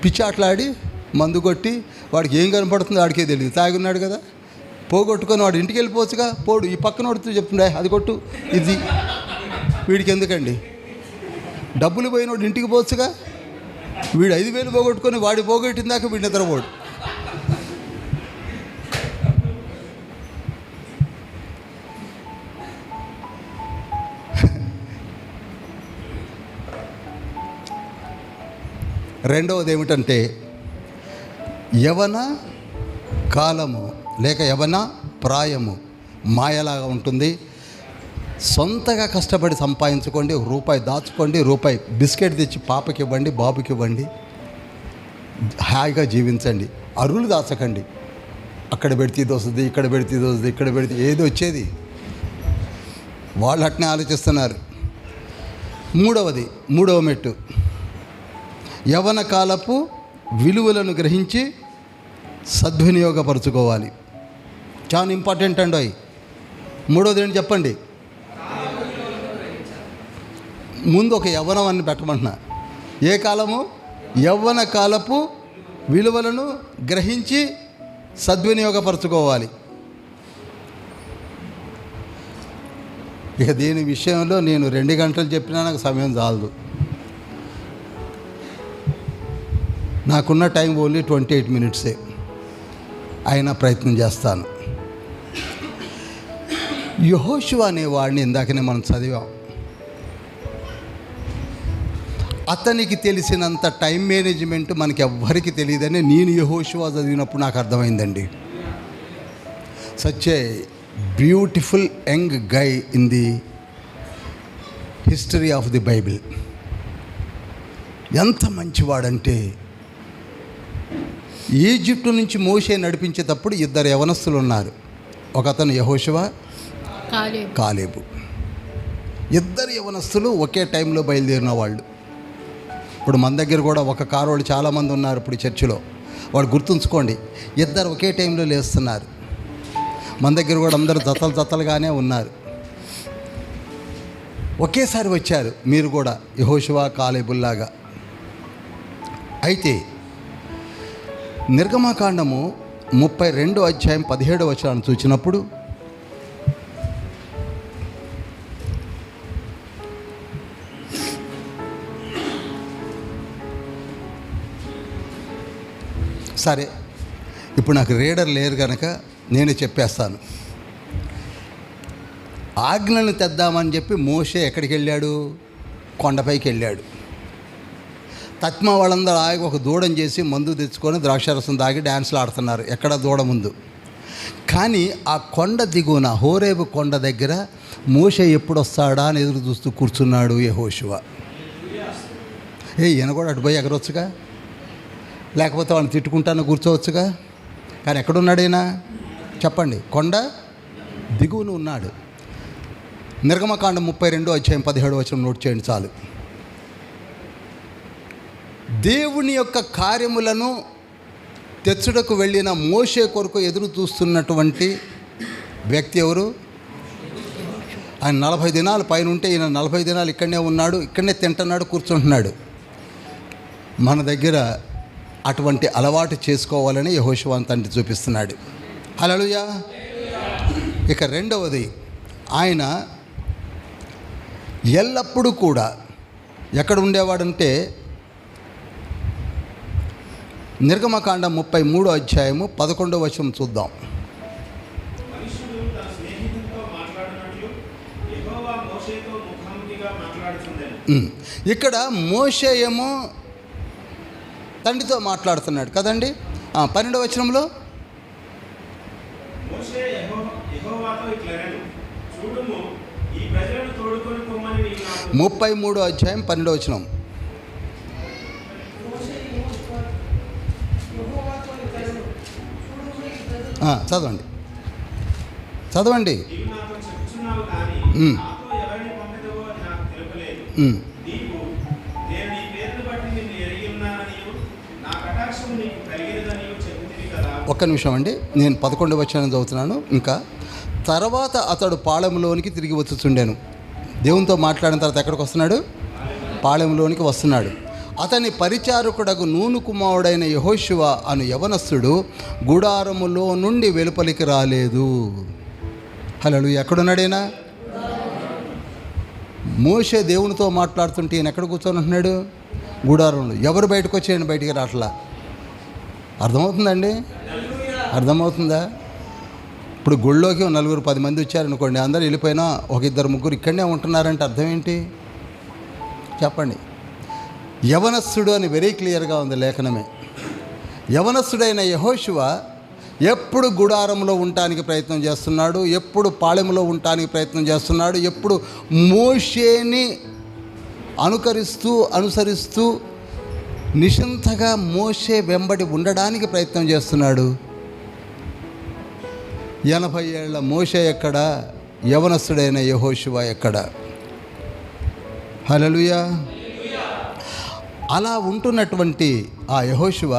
పిచ్చి ఆటలాడి మందు కొట్టి వాడికి ఏం కనపడుతుందో వాడికే తెలియదు. తాగి ఉన్నాడు కదా, పోగొట్టుకొని వాడు ఇంటికి వెళ్ళిపోవచ్చుగా. పోడు ఈ పక్కన వాడుతూ చెప్తుండే అది కొట్టు ఇది. వీడికి ఎందుకండి? డబ్బులు పోయినోడు ఇంటికి పోవచ్చుగా. వీడు 5,000 పోగొట్టుకొని వాడి పోగొట్టిన దాకా వీడిని నిద్రపోడు. రెండవది ఏమిటంటే యవన కాలము లేక యవన ప్రాయము మాయలాగా ఉంటుంది. సొంతగా కష్టపడి సంపాదించుకోండి, రూపాయి దాచుకోండి, రూపాయి బిస్కెట్ తెచ్చి పాపకి ఇవ్వండి, బాబుకి ఇవ్వండి, హాయిగా జీవించండి. అరువులు దాచకండి. అక్కడ పెడితే ఇది వస్తుంది, ఇక్కడ పెడితే ఇది వస్తుంది, ఇక్కడ పెడితే ఏది వచ్చేది. వాళ్ళు అట్నే ఆలోచిస్తున్నారు. మూడవ మెట్టు యవన కాలపు విలువలను గ్రహించి సద్వినియోగపరచుకోవాలి. చాలా ఇంపార్టెంట్ అండి అవి. మూడోది ఏంటి చెప్పండి? ముందు ఒక యవ్వనం అని పెట్టమంటున్నా. ఏ కాలము? యవ్వన కాలపు విలువలను గ్రహించి సద్వినియోగపరచుకోవాలి. ఇక దీని విషయంలో నేను 2 గంటలు చెప్పినా నాకు సమయం చాలదు. నాకున్న టైం ఓన్లీ 28 మినిట్సే. అయినా ప్రయత్నం చేస్తాను. యెహోషువ అనే వాడిని ఇందాకనే మనం చదివాం. అతనికి తెలిసినంత టైం మేనేజ్మెంట్ మనకి ఎవ్వరికి తెలియదని నేను యెహోషువ చదివినప్పుడు నాకు అర్థమైందండి. Such a beautiful young guy in the history of the Bible. ఎంత మంచివాడంటే ఈజిప్టు నుంచి మోషే నడిపించేటప్పుడు 2 యవనస్తులు ఉన్నారు. ఒక అతను యెహోషువ, కాలేబు. 2 యవనస్తులు ఒకే టైంలో బయలుదేరిన వాళ్ళు. ఇప్పుడు మన దగ్గర కూడా ఒక కారు వాళ్ళు చాలామంది ఉన్నారు ఇప్పుడు చర్చిలో. వాడు గుర్తుంచుకోండి, 2 ఒకే టైంలో లేస్తున్నారు. మన దగ్గర కూడా అందరూ జతలుగానే ఉన్నారు. ఒకేసారి వచ్చారు. మీరు కూడా యెహోషువ కాలేబుల్లాగా. అయితే నిర్గమకాండము 32వ అధ్యాయం 17వ వచనాన్ని చూసినప్పుడు సరే, ఇప్పుడు నాకు రీడర్ లేరు కనుక నేనే చెప్పేస్తాను. ఆజ్ఞను తెద్దామని చెప్పి మోషే ఎక్కడికి వెళ్ళాడు? కొండపైకి వెళ్ళాడు. తత్మా వాళ్ళందరూ ఆగి ఒక దూడని చేసి మందు తెచ్చుకొని ద్రాక్షారసం తాగి డ్యాన్స్లు ఆడుతున్నారు ఎక్కడ దూడ ముందు. కానీ ఆ కొండ దిగువన హోరేబు కొండ దగ్గర మోషే ఎప్పుడు వస్తాడా అని ఎదురు చూస్తూ కూర్చున్నాడు యెహోషువ. ఈయన కూడా అటు పోయి ఎగరొచ్చుగా, లేకపోతే వాడిని తిట్టుకుంటాను కూర్చోవచ్చుగా. కానీ ఎక్కడున్నాడు ఈయన చెప్పండి? కొండ దిగువన ఉన్నాడు. నిర్గమకాండం 32వ అధ్యాయం 17వ వచనం నోట్ చేయండి చాలు. దేవుని యొక్క కార్యములను తెచ్చుటకు వెళ్ళిన మోషే కొరకు ఎదురు చూస్తున్నటువంటి వ్యక్తి ఎవరు? ఆయన 40 దినాలు పైన ఉంటే ఈయన 40 దినాలు ఇక్కడనే ఉన్నాడు, ఇక్కడనే తింటున్నాడు, కూర్చుంటున్నాడు. మన దగ్గర అటువంటి అలవాటు చేసుకోవాలని యెహోషువ తండ్రి చూపిస్తున్నాడు. హల్లెలూయా. ఇక రెండవది, ఆయన ఎల్లప్పుడూ కూడా ఎక్కడ ఉండేవాడంటే నిర్గమకాండం 33వ అధ్యాయము 11వ వచనం చూద్దాం. ఇక్కడ మోషే ఏమో తండ్రితో మాట్లాడుతున్నాడు కదండి. 12వ వచనంలో 33వ అధ్యాయం 12వ వచనం. చదవండి చదవండి. ఒక్క నిమిషం అండి, నేను 11వ వచనం చదువుతున్నాను. ఇంకా తర్వాత అతడు పాళెంలోనికి తిరిగి వచ్చుచుండెను. దేవునితో మాట్లాడిన తర్వాత ఎక్కడికి వస్తున్నాడు? పాళెంలోనికి వస్తున్నాడు. అతని పరిచారకుడగు నూను కుమారుడైన యెహోషువ అను యవనస్తుడు గుడారములో నుండి వెలుపలికి రాలేదు. హల్లెలూయా. ఎక్కడున్నాడైనా? మోషే దేవునితో మాట్లాడుతుంటే ఈయన ఎక్కడ కూర్చొని ఉంటున్నాడు? గుడారంలో. ఎవరు బయటకు వచ్చేయండి, బయటికి రాట్లా. అర్థమవుతుందండి? అర్థమవుతుందా? ఇప్పుడు గుళ్ళోకి 4-10 మంది వచ్చారనుకోండి, అందరూ వెళ్ళిపోయినా 1-2-3 ఇక్కడనే ఉంటున్నారంటే అర్థం ఏంటి చెప్పండి? యవనస్తుడు అని వెరీ క్లియర్గా ఉంది లేఖనమే. యవనస్తుడైన యెహోషువ ఎప్పుడు గుడారంలో ఉండటానికి ప్రయత్నం చేస్తున్నాడు, ఎప్పుడు పాళెంలో ఉండటానికి ప్రయత్నం చేస్తున్నాడు, ఎప్పుడు మోషేని అనుసరిస్తూ నిశింతగా మోషే వెంబడి ఉండడానికి ప్రయత్నం చేస్తున్నాడు. 80 ఏళ్ల మోషే ఎక్కడ? యవనస్తుడైన యెహోషువ ఎక్కడ? హల్లెలూయా. అలా ఉంటున్నటువంటి ఆ యెహోషువ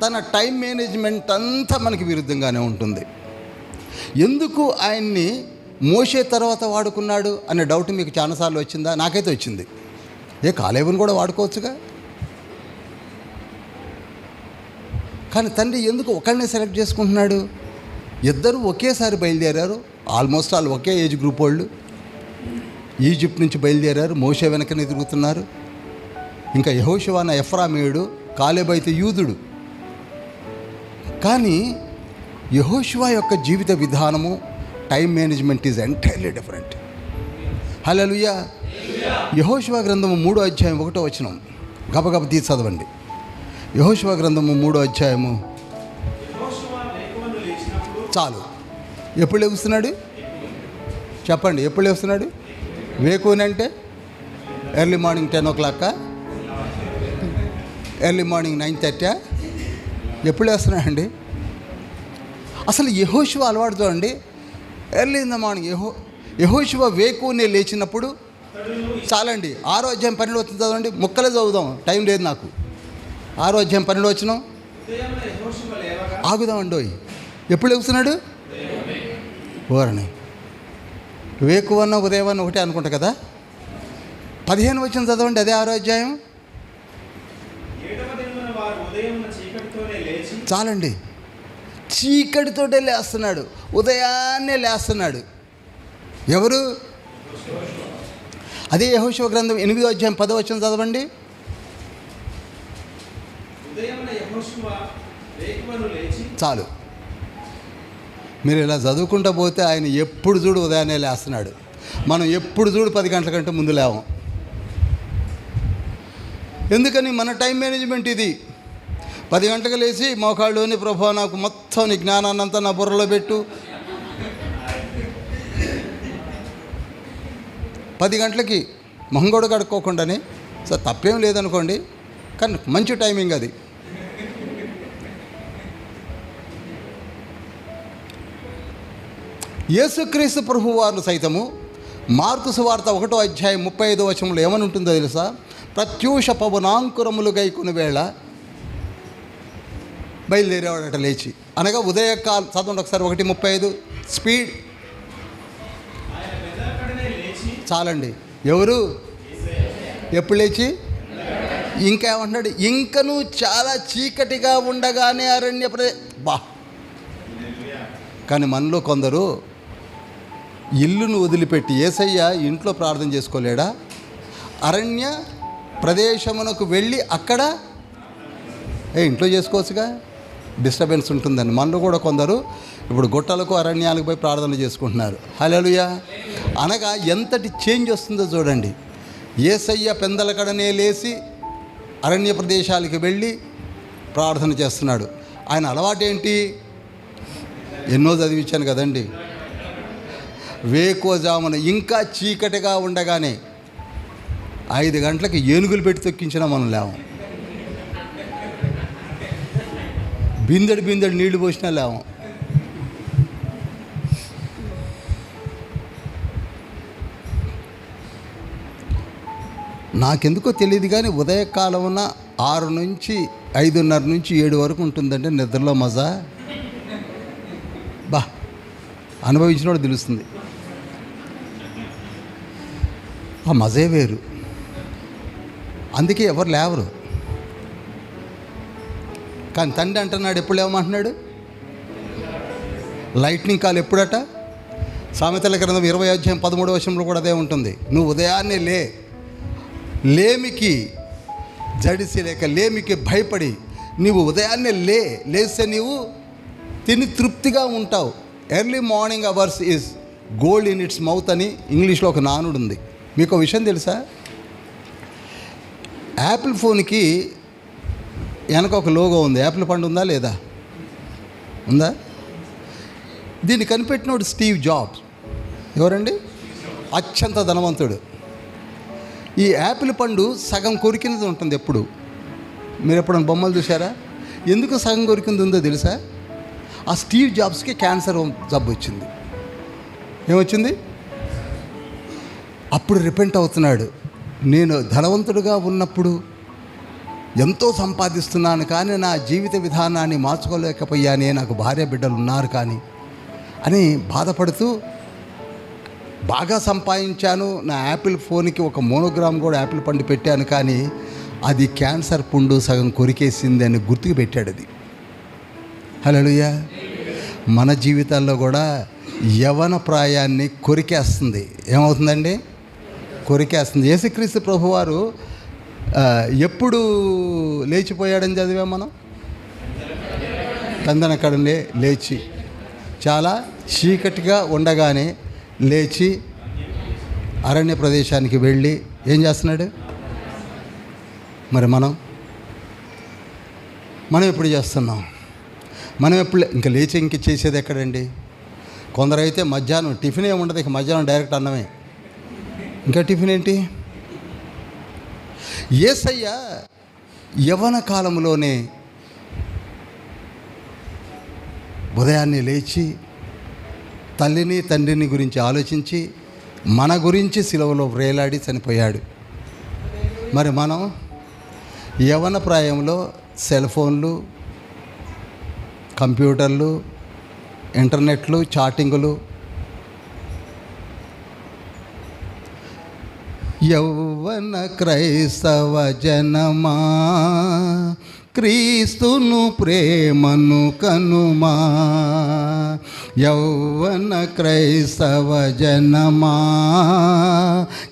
తన టైం మేనేజ్మెంట్ అంతా మనకి విరుద్ధంగానే ఉంటుంది. ఎందుకు ఆయన్ని మోషే తర్వాత వాడుకున్నాడు అనే డౌట్ మీకు చాలాసార్లు వచ్చిందా? నాకైతే వచ్చింది. కాలేబుని కూడా వాడుకోవచ్చుగా, కానీ తండ్రి ఎందుకు ఒకళ్ళనే సెలెక్ట్ చేసుకుంటున్నాడు? ఇద్దరు ఒకేసారి బయలుదేరారు, ఆల్మోస్ట్ వాళ్ళు ఒకే ఏజ్ గ్రూప్ వాళ్ళు. ఈజిప్ట్ నుంచి బయలుదేరారు, మోషే వెనకనే తిరుగుతున్నారు. ఇంకా యెహోషువ అన్న ఎఫ్రామీయుడు, కాలేబు అయితే యూదుడు. కానీ యెహోషువ యొక్క జీవిత విధానము, time management is entirely different. Hallelujah. యెహోషువ గ్రంథము 3వ అధ్యాయం 1వ వచనం గబగబ తీసి చదవండి. యెహోషువ గ్రంథము 3వ అధ్యాయము. చాలు. ఎప్పుడు లేస్తున్నాడు చెప్పండి? ఎప్పుడు లేస్తున్నాడు? వేకుని అంటే early morning 10 o'clock, early morning 9:30. ఎప్పుడు లేస్తున్నాడండి? అసలు యెహోషువ అలవాటు చూడండి. ఎర్లీ ఇన్ ద మార్నింగ్ యెహోషువ వేకునే లేచినప్పుడు చాలండి. 6వ అధ్యాయం 12 వచ్చిన చదవండి. ముక్కలే చదువుదాం, టైం లేదు నాకు. 6వ అధ్యాయం 12 వచ్చిన ఆగుదామండి. ఎప్పుడు లేస్తున్నాడు? ఓరని వేకువన్న ఉదయం ఒకటే అనుకుంటా కదా. 15 వచ్చిన చదవండి, అదే 6వ అధ్యాయం. చాలండి. చీకటితోటే లేస్తున్నాడు, ఉదయాన్నే లేస్తున్నాడు. ఎవరు? అదే యెహోషువ గ్రంథం 8వ అధ్యాయం 10వ వచనం చదవండి. చాలు. మీరు ఇలా చదువుకుంటూ పోతే ఆయన ఎప్పుడు చూడు ఉదయాన్నే లేస్తున్నాడు. మనం ఎప్పుడు చూడు 10 గంటల కంటే ముందు లేవం. ఎందుకని? మన టైం మేనేజ్మెంట్ ఇది. 10 గంటలకు లేచి మోకాళ్ళలోని ప్రభువా నాకు మొత్తం నీ జ్ఞానాన్నంతా నా బుర్రలో పెట్టు. 10 గంటలకి మొహం కూడా కడుక్కోకుండానే. సార్ తప్పేం లేదనుకోండి, కానీ మంచి టైమింగ్ అది. యేసుక్రీస్తు ప్రభువారు సైతము మార్కు సువార్త 1వ అధ్యాయం 35వ వచనంలో ఏమని ఉంటుందో తెలుసా? ప్రత్యూష పవనాంకురములు గైకుని వేళ బయలుదేరేవాడట లేచి. అనగా ఉదయకాల చదవండి ఒకసారి 1:35 స్పీడ్. చాలండి. ఎవరు? ఎప్పుడు లేచి? ఇంకేమంటున్నాడు? ఇంకను చాలా చీకటిగా ఉండగానే అరణ్య బా. కానీ మనలో కొందరు ఇల్లును వదిలిపెట్టి, యేసయ్య ఇంట్లో ప్రార్థన చేసుకోలేడా? అరణ్య ప్రదేశమునకు వెళ్ళి అక్కడ ఇంట్లో చేసుకోవచ్చుగా. డిస్టర్బెన్స్ ఉంటుందండి. మనలో కూడా కొందరు ఇప్పుడు గుట్టలకు అరణ్యాలకు పోయి ప్రార్థనలు చేసుకుంటున్నారు. హల్లెలూయా. అనగా ఎంతటి చేంజ్ వస్తుందో చూడండి. యేసయ్య పెందల కడనే లేచి అరణ్య ప్రదేశాలకు వెళ్ళి ప్రార్థన చేస్తున్నాడు. ఆయన అలవాటు ఏంటి? ఎన్నో చదివించాను కదండి. వేకువజామున ఇంకా చీకటిగా ఉండగానే 5 గంటలకు ఏనుగులు పెట్టి తొక్కించినా మనం లేవం. బిందెడు నీళ్లు పోసినా లేవం. నాకెందుకో తెలియదు కానీ ఉదయకాలమున 6 నుంచి 5:30 నుంచి 7 వరకు ఉంటుందంటే నిద్రలో మజా. బా, అనుభవించినోడు తెలుస్తుంది. ఆ మజే వేరు. అందుకే ఎవరు లేవరు. కానీ తండ్రి అంటున్నాడు, ఎప్పుడు లేవమంటున్నాడు? Lightning call ఎప్పుడట? సామెతల గ్రంథం 20:13 కూడా అదే ఉంటుంది. నువ్వు ఉదయాన్నే లేమికి జడిసి లేక లేమికి భయపడి నీవు ఉదయాన్నే లేస్తే నీవు తిని తృప్తిగా ఉంటావు. Early morning hours is gold in it's mouth అని ఇంగ్లీష్లో ఒక నానుడు ఉంది. మీకు విషయం తెలుసా? యాపిల్ ఫోన్కి వెనక ఒక లోగో ఉంది. యాపిల్ పండు ఉందా లేదా? ఉందా? దీన్ని కనిపెట్టినోడు స్టీవ్ జాబ్స్. ఎవరండి? అత్యంత ధనవంతుడు. ఈ యాపిల్ పండు సగం కొరికినది ఉంటుంది ఎప్పుడు. మీరు ఎప్పుడైనా బొమ్మలు చూసారా? ఎందుకు సగం కొరికింది ఉందో తెలుసా? ఆ స్టీవ్ జాబ్స్కి క్యాన్సర్ జబ్బు వచ్చింది. ఏమొచ్చింది? అప్పుడు రిపెంట్ అవుతున్నాడు. నేను ధనవంతుడుగా ఉన్నప్పుడు ఎంతో సంపాదిస్తున్నాను, కానీ నా జీవిత విధానాన్ని మార్చుకోలేకపోయానే, నాకు భార్య బిడ్డలు ఉన్నారు కానీ అని బాధపడుతూ, బాగా సంపాదించాను, నా యాపిల్ ఫోన్కి ఒక మోనోగ్రామ్ కూడా యాపిల్ పండు పెట్టాను, కానీ అది క్యాన్సర్ పుండు సగం కొరికేసింది అని గుర్తుకు పెట్టాడు. అది హల్లెలూయా. మన జీవితాల్లో కూడా యవ్వన ప్రాయాన్ని కొరికేస్తుంది. ఏమవుతుందండి? కొరికేస్తుంది. యేసుక్రీస్తు ప్రభువారు ఎప్పుడు లేచిపోయాడని చదివాం మనం. కందనకడనే లేచి చాలా చీకటిగా ఉండగానే లేచి అరణ్య ప్రదేశానికి వెళ్ళి ఏం చేస్తున్నాడు? మరి మనం ఎప్పుడు చేస్తున్నాం? మనం ఎప్పుడు ఇంకా లేచి ఇంక చేసేది ఎక్కడండి? కొందరైతే మధ్యాహ్నం టిఫిన్ ఏమి ఉండదు, ఇక మధ్యాహ్నం డైరెక్ట్ అన్నమే. ఇంకా టిఫిన్ ఏంటి? యేసయ్య యవ్వన కాలంలోనే ఉదయాన్నే లేచి తల్లిని తండ్రిని గురించి ఆలోచించి మన గురించి సిలువలో వ్రేలాడి చనిపోయాడు. మరి మనం యవ్వన ప్రాయంలో సెల్ ఫోన్లు, కంప్యూటర్లు, ఇంటర్నెట్లు, చాటింగులు. యవ్వన క్రైస్తవ జనమా, క్రీస్తును ప్రేమను కనుమా. యవ్వన క్రైస్తవ జనమా,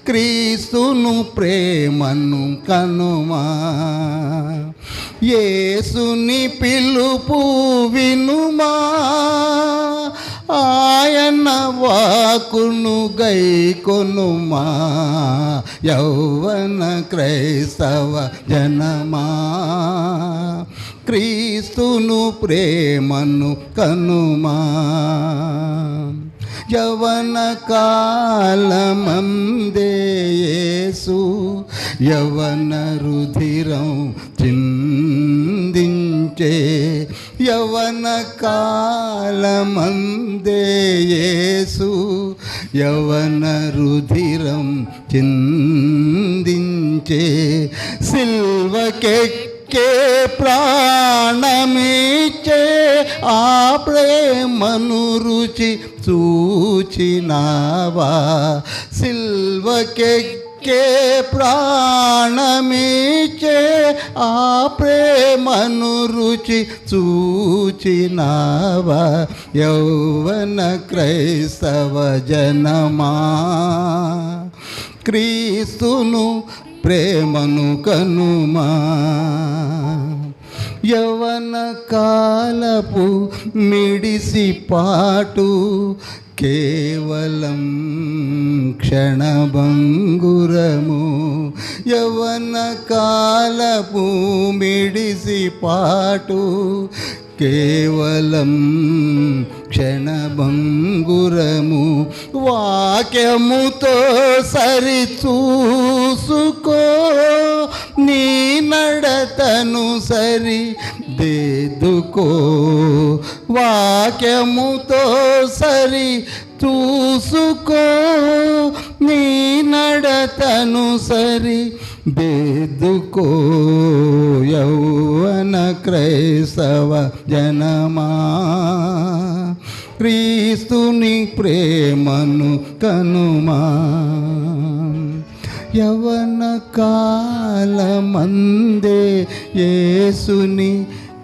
క్రీస్తును ప్రేమను కనుమా. యేసుని పిలుపు వినుమా, ఆయన వాకును గైకొనుమా. యవ్వన క్రైస్తవ జనమా, క్రీస్తును ప్రేమను కనుమా. యవ్వన కాలమందే యేసు యవ్వన రుధిరం చిందించే. యవ్వన కాలమందే యేసు యవ్వన రుధిరం చిందించే. సిల్వకెక్కే ప్రాణమిచ్చే ఆ ప్రేమను రుచి చూచినావా, సిల్వకెక్కే ప్రాణమిచ్చే ఆ ప్రేమను రుచి చూచినావా, యౌవన క్రైస్తవ జనమా. క్రీస్తును ప్రేమను కనుమా, యవన కాలపు మిడిసి పాటు కేవలం క్షణభంగురము. యవన కాలపు మిడిసి పాటు కేవలం క్షణభంగురము. వాక్యముతో సరిచూసుకో, నీ నడతను సరి దిద్దుకో. వాక్యముతో సరి చూసుకో, నీ నడతను సరి దిద్దుకో. యౌవన క్రైస్తవ జనమా, క్రీస్తుని ప్రేమను కనుమా. యవన కాలమందే యేసుని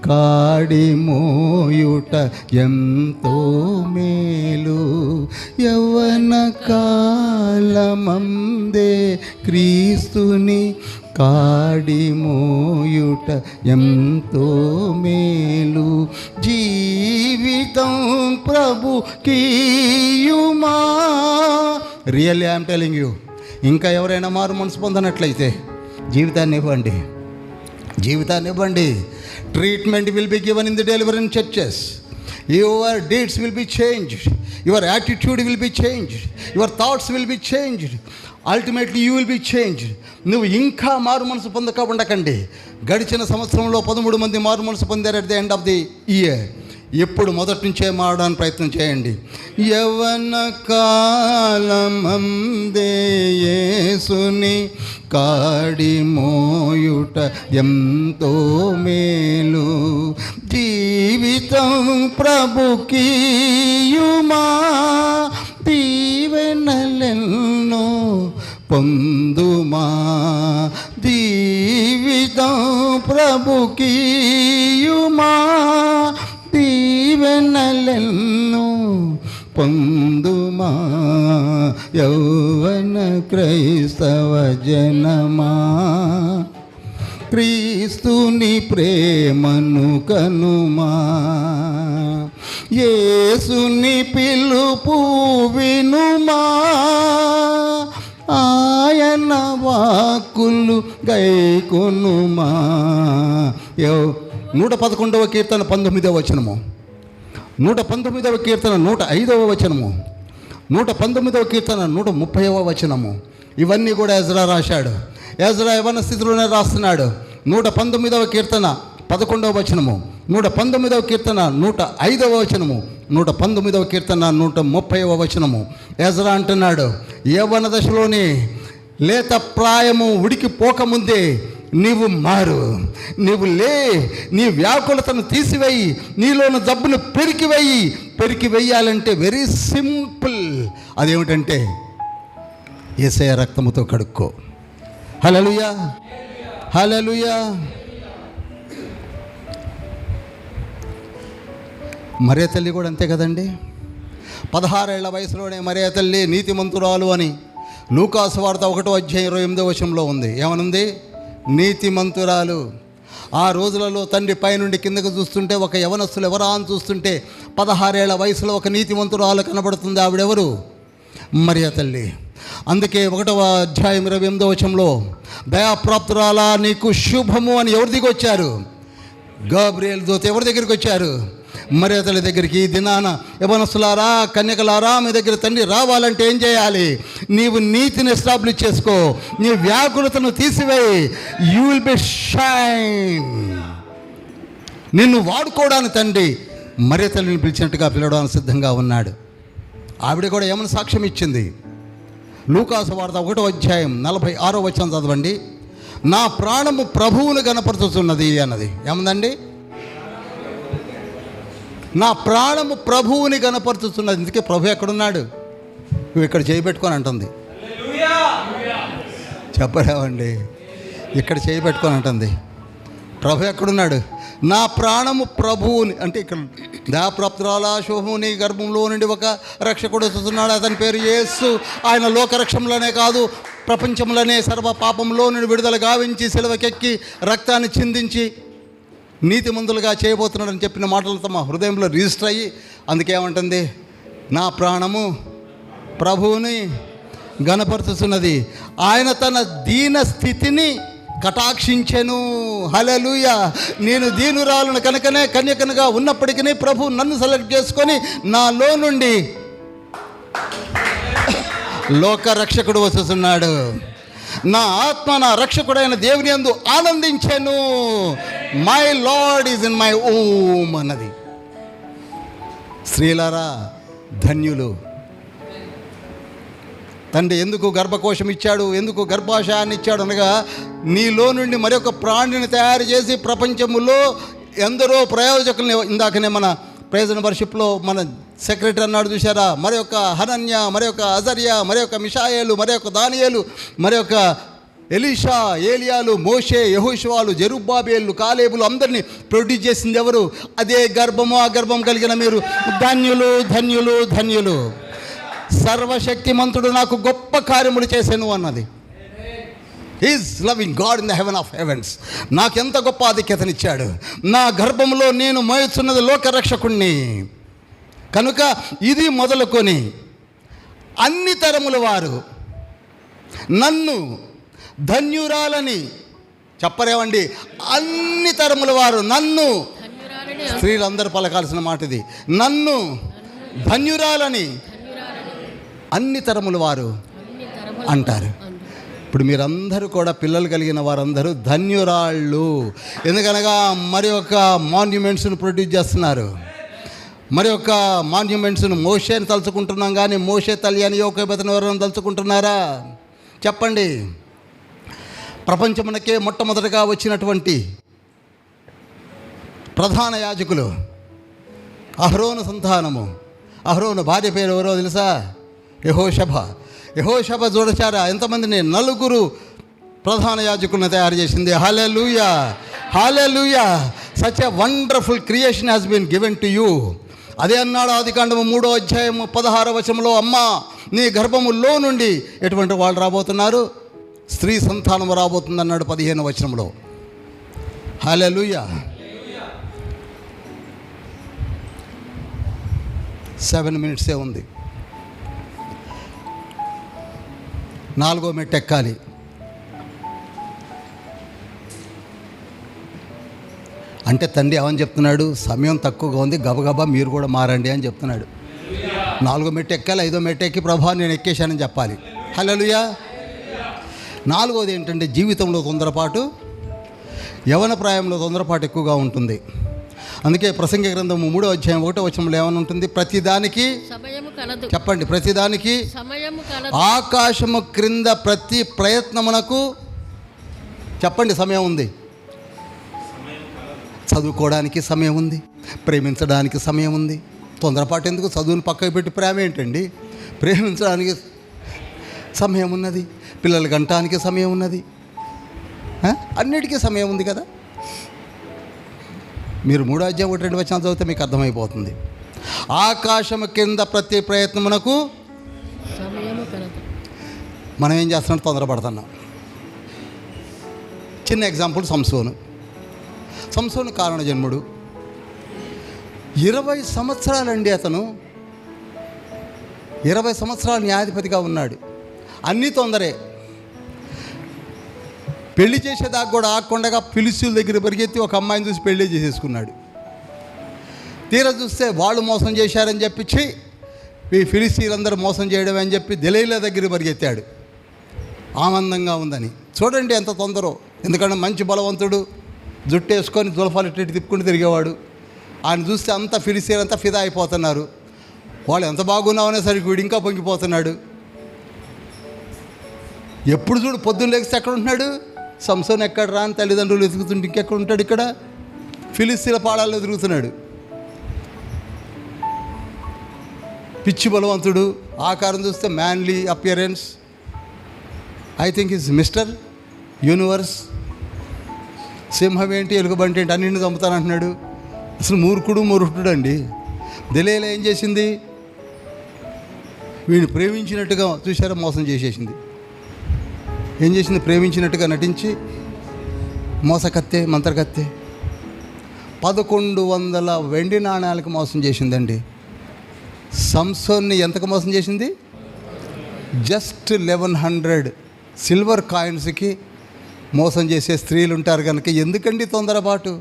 కాడి మోయుట ఎంతో మేలు. యవన కాలమందే క్రీస్తుని కాడి మోయుట ఎంతో మేలు. జీవితం ప్రభు కీయుమా. రియల్లీ ఐఎమ్ టెలింగ్ యూ, ఇంకా ఎవరైనా మారు మనసు పొందనట్లయితే జీవితాన్ని ఇవ్వండి, జీవితాన్ని ఇవ్వండి. Treatment will be given in the deliverance churches. Your deeds will be changed, your attitude will be changed, your thoughts will be changed, ultimately you will be changed. నువ్వు ఇంకా మారు మనసు పొందక ఉండకండి. గడిచిన సంవత్సరంలో 13 మంది మారు మనసు పొందారు at the end of the year. ఎప్పుడు మొదటి నుంచే మారడానికి ప్రయత్నం చేయండి. యవన కాలమందే యేసుని కాడి మోయుట ఎంతో మేలు. జీవితం ప్రభుకీయుమా, దీవెనలెన్నో పొందుమా. జీవితం ప్రభుకీయుమా, దీవెనలెన్నో పొందుమా. యౌవన క్రైస్తవ జనమా, క్రీస్తుని ప్రేమను కనుమా. యేసుని పిలుపు వినుమా, ఆయన వాక్కులు గైకొనుమా. 111వ కీర్తన 19వ వచనము, 119వ కీర్తన 105వ వచనము, 119వ కీర్తన 130వ వచనము. ఇవన్నీ కూడా ఎజ్రా రాశాడు. ఎజ్రా యవన స్థితిలోనే రాస్తున్నాడు. 119వ కీర్తన 11వ వచనము, 119వ కీర్తన 105వ వచనము, 119వ కీర్తన 130వ వచనము. ఎజ్రా అంటున్నాడు, యవ్వన దశలోని లేత ప్రాయము ఉడికిపోకముందే నీవు మారు, నీవు లే, నీ వ్యాకులతను తీసివేయి, నీలోని జబ్బును పెరికి వెయ్యాలంటే వెరీ సింపుల్. అదేమిటంటే యేసయ్య రక్తముతో కడుక్కో. హల్లెలూయా, హల్లెలూయా. మరియ తల్లి కూడా అంతే కదండి. 16 ఏళ్ల వయసులోనే మరియ తల్లి నీతిమంతురాలు అని లూకాసు వార్త 1వ అధ్యాయం 28వ వచనంలో ఉంది. ఏమనుంది? నీతిమంతురాలు. ఆ రోజులలో తండ్రి పైనుండి కిందకు చూస్తుంటే ఒక యవనస్తులు ఎవరా అని చూస్తుంటే 16 ఏళ్ల వయసులో ఒక నీతిమంతురాలు కనబడుతుంది. ఆవిడెవరు? మరియ తల్లి. అందుకే 1వ అధ్యాయం 28వ వచనంలో దయాప్రాప్తురాలా నీకు శుభము అని ఎవరి దిగి వచ్చారు? గాబ్రియేల్ దూత ఎవరి దగ్గరికి వచ్చారు? మరియ తల్లి దగ్గరికి. ఈ దినాన యవనస్తులారా, కన్యకలారా, మీ దగ్గర తండ్రి రావాలంటే ఏం చేయాలి? నీవు నీతిని ఎస్టాబ్లిష్ చేసుకో, నీ వ్యాకులతను తీసివేయి. You will be shine. నిన్ను వాడుకోవడానికి తండ్రి మరియ తల్లిని పిలిచినట్టుగా పిలవడానికి సిద్ధంగా ఉన్నాడు. ఆవిడ కూడా ఏమని సాక్ష్యం ఇచ్చింది? లూకాసు వార్త 1వ అధ్యాయం 46వ వచనం చదవండి. నా ప్రాణము ప్రభువును గణపరుచుతున్నది అన్నది. ఏముందండి? నా ప్రాణము ప్రభువుని గణపరుచుతున్నది. అందుకే ప్రభు ఎక్కడున్నాడు? నువ్వు ఇక్కడ చేయబెట్టుకొని అంటుంది. చెప్పరావండి, ఇక్కడ చేయబెట్టుకొని అంటుంది. ప్రభు ఎక్కడున్నాడు? నా ప్రాణము ప్రభువుని, అంటే ఇక్కడ దయాప్రాప్తురాల శోభముని గర్భంలో నుండి ఒక రక్షకుడు వస్తున్నాడు, అతని పేరు యేసు. ఆయన లోకరక్షంలోనే కాదు, ప్రపంచంలోనే సర్వ పాపంలో నుండి విడుదల గావించి సిలువకెక్కి రక్తాన్ని చిందించి నీతిమంతులుగా చేయబోతున్నాడని చెప్పిన మాటలతో మా హృదయంలో రిజిస్టర్ అయ్యి, అందుకేమంటుంది? నా ప్రాణము ప్రభువుని గణపరుచుతున్నది. ఆయన తన దీన స్థితిని కటాక్షించెను. హల్లెలూయా. నేను దీనురాలను కనుకనే కన్యకనుగా ఉన్నప్పటికీ ప్రభు నన్ను సెలెక్ట్ చేసుకొని నాలో నుండి లోక రక్షకుడు వస్తున్నాడు. నా ఆత్మ నా రక్షకుడైన దేవుని యందు ఆనందించెను. My Lord is in my womb అన్నది. స్త్రీలారా ధన్యులు. తండ్రి ఎందుకు గర్భకోశం ఇచ్చాడు, ఎందుకు గర్భాశయాన్ని ఇచ్చాడు అనగా, నీలో నుండి మరొక ప్రాణిని తయారు చేసి ప్రపంచములో ఎందరో ప్రయోజకుల్ని, ఇందాకనే మన ప్రైజ్ అండ్ వర్షిప్లో మన సెక్రటరీ అన్నాడు చూసారా, మరొక హనన్య, మరొక అజర్య, మరొక మిషాయేలు, మరొక దానియేలు, మరొక ఎలీషా, ఏలియాలు, మోషే, యెహోషువాలు, జెరుబ్బాబేలు, కాలేబులు అందరినీ ప్రొడ్యూస్ చేసింది ఎవరు? అదే గర్భము. ఆ గర్భం కలిగిన మీరు ధన్యులు, ధన్యులు, ధన్యులు. సర్వశక్తిమంతుడు నాకు గొప్ప కార్యములు చేశాను అన్నది. Is loving God in the heaven of heavens. నాకెంత గొప్ప ఆధిక్యతనిచ్చాడు. నా గర్భంలో నేను మోయుచున్నది లోకరక్షకుణ్ణి. కనుక ఇది మొదలుకొని అన్ని తరముల వారు నన్ను ధన్యురాలని చెప్పరేమండి. అన్ని తరముల వారు నన్ను, స్త్రీలందరూ పలకాల్సిన మాట ఇది, నన్ను ధన్యురాలని అన్ని తరముల వారు అంటారు. ఇప్పుడు మీరందరూ కూడా పిల్లలు కలిగిన వారందరూ ధన్యురాళ్ళు. ఎందుకనగా మరి ఒక మాన్యుమెంట్స్ను ప్రొడ్యూస్ చేస్తున్నారు. మరి ఒక మాన్యుమెంట్స్ను మోషేని తలుచుకుంటున్నాం, కానీ మోషే తల్లి అని యోకేబెతను ఎవరైనా తలుచుకుంటున్నారా? చెప్పండి. ప్రపంచమునకే మొట్టమొదటిగా వచ్చినటువంటి ప్రధాన యాజకులు అహరోను సంతానము. అహరోను భార్య పేరు ఎవరో తెలుసా? యెహోషబ. యెహోషబ చూడచారా ఎంతమందిని? 9 ప్రధాన యాజకులను తయారు చేసింది. Hallelujah, hallelujah. Such a wonderful creation has been given to you. అదే అన్నాడు ఆదికాండము 3వ అధ్యాయము 16వ వచనంలో, అమ్మ నీ గర్భములో నుండి ఎటువంటి వాళ్ళు రాబోతున్నారు? స్త్రీ సంతానం రాబోతుంది అన్నాడు 15వ వచనంలో. హల్లెలూయా. 7 minutes ఉంది. 4వ మెట్టు ఎక్కాలి. అంటే తండ్రి ఏమని చెప్తున్నాడు? సమయం తక్కువగా ఉంది, గబగబా మీరు కూడా మారండి అని చెప్తున్నాడు. 4వ మెట్టు ఎక్కాలి. 5వ మెట్టు ఎక్కి ప్రభా నేను ఎక్కేశానని చెప్పాలి. హల్లెలూయా. 4వది ఏంటంటే జీవితంలో తొందరపాటు, యవన ప్రాయంలో తొందరపాటు ఎక్కువగా ఉంటుంది. అందుకే ప్రసంగి గ్రంథము 3వ అధ్యాయం 1వ వచనంలో ఏమని ఉంటుంది? ప్రతిదానికి చెప్పండి, ప్రతిదానికి ఆకాశము క్రింద ప్రతి ప్రయత్నమునకు చెప్పండి సమయం ఉంది. చదువుకోవడానికి సమయం ఉంది, ప్రేమించడానికి సమయం ఉంది. తొందరపాటు ఎందుకు? చదువుని పక్కకు పెట్టి ప్రేమ ఏంటండి? ప్రేమించడానికి సమయం ఉన్నది, పిల్లలు గంటానికి సమయం ఉన్నది, అన్నిటికీ సమయం ఉంది కదా. మీరు 3వ అధ్యాయం 1-2 వచనాలు చదివితే మీకు అర్థమైపోతుంది. ఆకాశము కింద ప్రతి ప్రయత్నమునకు మనం ఏం చేస్తున్నాం? తొందరపడుతున్నాం. చిన్న ఎగ్జాంపుల్ సంసోను కారణ జన్ముడు. 20 సంవత్సరాలండి అతను. 20 సంవత్సరాలు న్యాయాధిపతిగా ఉన్నాడు. అన్నీ తొందరే. పెళ్లి చేసేదాకా కూడా ఆగకుండా ఫిలిస్తీయుల దగ్గర పరిగెత్తి ఒక అమ్మాయిని చూసి పెళ్లి చేసేసుకున్నాడు. తీరా చూస్తే వాళ్ళు మోసం చేశారని చెప్పి ఈ ఫిలిస్తీయులందరూ మోసం చేయడం అని చెప్పి దెలీలా దగ్గర పరిగెత్తాడు. ఆనందంగా ఉందని. చూడండి ఎంత తొందరో. ఎందుకంటే మంచి బలవంతుడు, జుట్టు వేసుకొని దులఫాలు ఇటు తిప్పుకుంటూ తిరిగేవాడు. ఆయన చూస్తే అంతా ఫిలిస్తీయులంతా ఫిదా అయిపోతున్నారు. వాళ్ళు ఎంత బాగున్నావు అనేసరికి వీడు ఇంకా పొంగిపోతున్నాడు. ఎప్పుడు చూడు పొద్దున్న లేస్తే ఎక్కడ ఉంటున్నాడు? సంసోను ఎక్కడ రాని తల్లిదండ్రులు ఎదుగుతుంటే ఇంకెక్కడ ఉంటాడు? ఇక్కడ ఫిలిస్తీయుల పాళాల్లో తిరుగుతున్నాడు. పిచ్చి బలవంతుడు, ఆకారం చూస్తే manly appearance. I think is mister universe. సింహం ఏంటి, ఎలుగుబంటి ఏంటి, అన్నింటిని చంపుతానంటున్నాడు. అసలు మూర్ఖుడు అండి. దెలీలా ఏం చేసింది? వీడిని ప్రేమించినట్టుగా చూసారా, మోసం చేసేసింది. ఏం చేసింది? ప్రేమించినట్టుగా నటించి మోసకత్తే, మంత్రకత్తే 1100 వెండి నాణ్యాలకు మోసం చేసిందండి. సంసోన్ని ఎంతకు మోసం చేసింది? జస్ట్ 1100 సిల్వర్ కాయిన్స్కి మోసం చేసే స్త్రీలు ఉంటారు కనుక ఎందుకండి తొందరపాటు?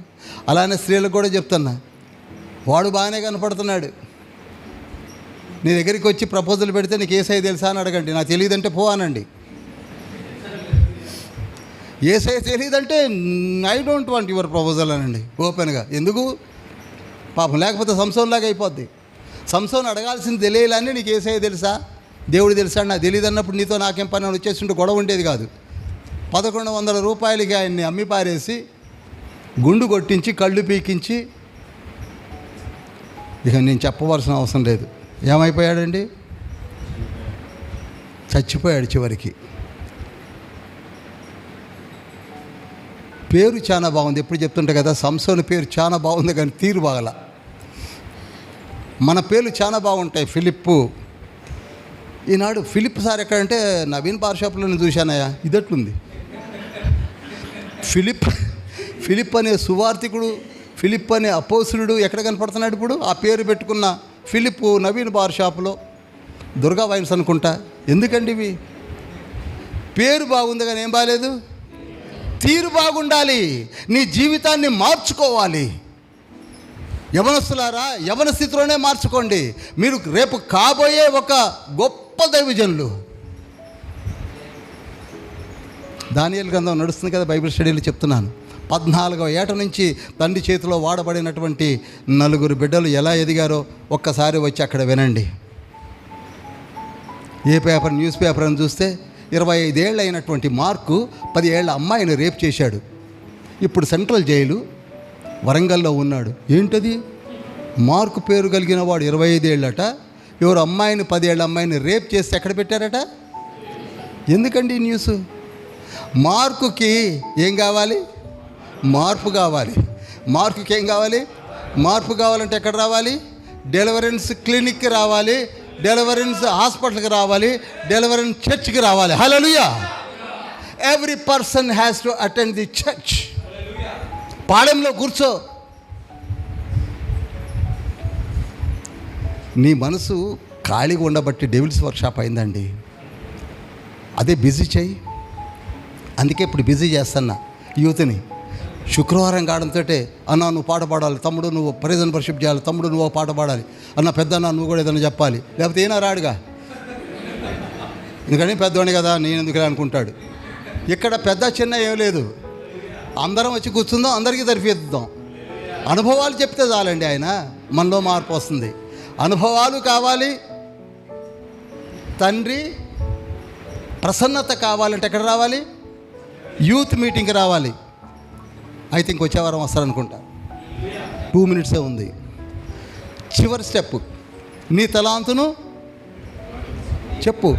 అలానే స్త్రీలకు కూడా చెప్తున్నా, వాడు బాగానే కనపడుతున్నాడు, నీ దగ్గరికి వచ్చి ప్రపోజల్ పెడితే నీకు ఏసై తెలుసా అని అడగండి. నాకు తెలియదంటే పో అనండి. ఏసై తెలియదంటే I don't want your proposal అనండి ఓపెన్గా. ఎందుకు? పాపం లేకపోతే సంసోన్లాగా అయిపోద్ది. సంసోన్ అడగాల్సింది తెలియాలని, నీకు ఏసై తెలుసా, దేవుడు తెలుసా, నాకు తెలియదు అన్నప్పుడు నీతో నాకేం పని అని వచ్చేస్తుంటే గొడవ ఉండేది కాదు. 1100 రూపాయలకి ఆయన్ని అమ్మి పారేసి, గుండు కొట్టించి, కళ్ళు పీకించి, ఇక నేను చెప్పవలసిన అవసరం లేదు. ఏమైపోయాడండి? చచ్చిపోయాడు చివరికి. పేరు చాలా బాగుంది. ఎప్పుడు చెప్తుంటా కదా, సంసోని పేరు చాలా బాగుంది కానీ తీరు బాగల. మన పేర్లు చాలా బాగుంటాయి. ఫిలిప్పు. ఈనాడు ఫిలిప్ సార్ ఎక్కడంటే నవీన్ బార్ షాప్లో నేను చూశానయ్యా. ఇదట్లుంది. ఫిలిప్ అనే సువార్థికుడు, ఫిలిప్ అనే అపోస్తులుడు ఎక్కడ కనపడుతున్నాడు ఇప్పుడు? ఆ పేరు పెట్టుకున్న ఫిలిప్ నవీన్ బార్ షాపులో, దుర్గా వైన్స్ అనుకుంటా. ఎందుకండి ఇవి? పేరు బాగుంది కానీ ఏం బాగాలేదు, తీరు బాగుండాలి. నీ జీవితాన్ని మార్చుకోవాలి. యవనస్తులారా, యవన స్థితిలోనే మార్చుకోండి. మీరు రేపు కాబోయే ఒక గొప్ప దైవజనులు. దానియేలు గ్రంథం నడుస్తుంది కదా, బైబిల్ స్టడీలు చెప్తున్నాను. 14వ ఏట నుంచి తండ్రి చేతిలో వాడబడినటువంటి 4 బిడ్డలు ఎలా ఎదిగారో ఒక్కసారి వచ్చి అక్కడ వినండి. ఏ పేపర్, న్యూస్ పేపర్ అని చూస్తే 25 ఏళ్ళు అయినటువంటి మార్కు 10 ఏళ్ల అమ్మాయిని రేప్ చేశాడు. ఇప్పుడు సెంట్రల్ జైలు వరంగల్లో ఉన్నాడు. ఏంటది? మార్కు పేరు కలిగిన వాడు 25 ఏళ్ళట, ఎవరు అమ్మాయిని 10 ఏళ్ళ అమ్మాయిని రేప్ చేస్తే ఎక్కడ పెట్టారట? ఎందుకండి ఈ న్యూస్? మార్కుకి ఏం కావాలి? మార్పు కావాలి. మార్కుకి ఏం కావాలి? మార్పు కావాలంటే ఎక్కడ రావాలి? డెలివరెన్స్ క్లినిక్కి రావాలి, డెలివరెన్స్ హాస్పిటల్కి రావాలి, డెలివరెన్స్ చర్చ్కి రావాలి. Hallelujah! Every person has to attend the church. పాళెంలో కూర్చో. నీ మనసు ఖాళీగా ఉండబట్టి డెవిల్స్ వర్క్షాప్ అయిందండి. అదే బిజీ చేయి. అందుకే ఇప్పుడు బిజీ చేస్తున్నా యూత్ని. శుక్రవారం కావడంతో, అన్న నువ్వు పాట పాడాలి, తమ్ముడు నువ్వు ప్రైజ్ అండ్ వర్షిప్ చేయాలి, తమ్ముడు నువ్వు పాట పాడాలి, అన్న పెద్దన్న నువ్వు కూడా ఏదైనా చెప్పాలి, లేకపోతే ఏనా రాడుగా. ఎందుకని పెద్దవాడిని కదా నేను ఎందుకు అనుకుంటాడు. ఇక్కడ పెద్ద చిన్న ఏం లేదు, అందరం వచ్చి కూర్చుందాం, అందరికీ తరిపిద్దాం. అనుభవాలు చెప్తే చాలండి. ఆయన మనలో మార్పు వస్తుంది. అనుభవాలు కావాలి, తండ్రి ప్రసన్నత కావాలంటే ఎక్కడ రావాలి? యూత్ మీటింగ్కి రావాలి. ఐ థింక్ వచ్చే వారం వస్తారనుకుంటా. 2 మినిట్సే ఉంది. చివరి స్టెప్, నీ తలాంతును చెప్పు.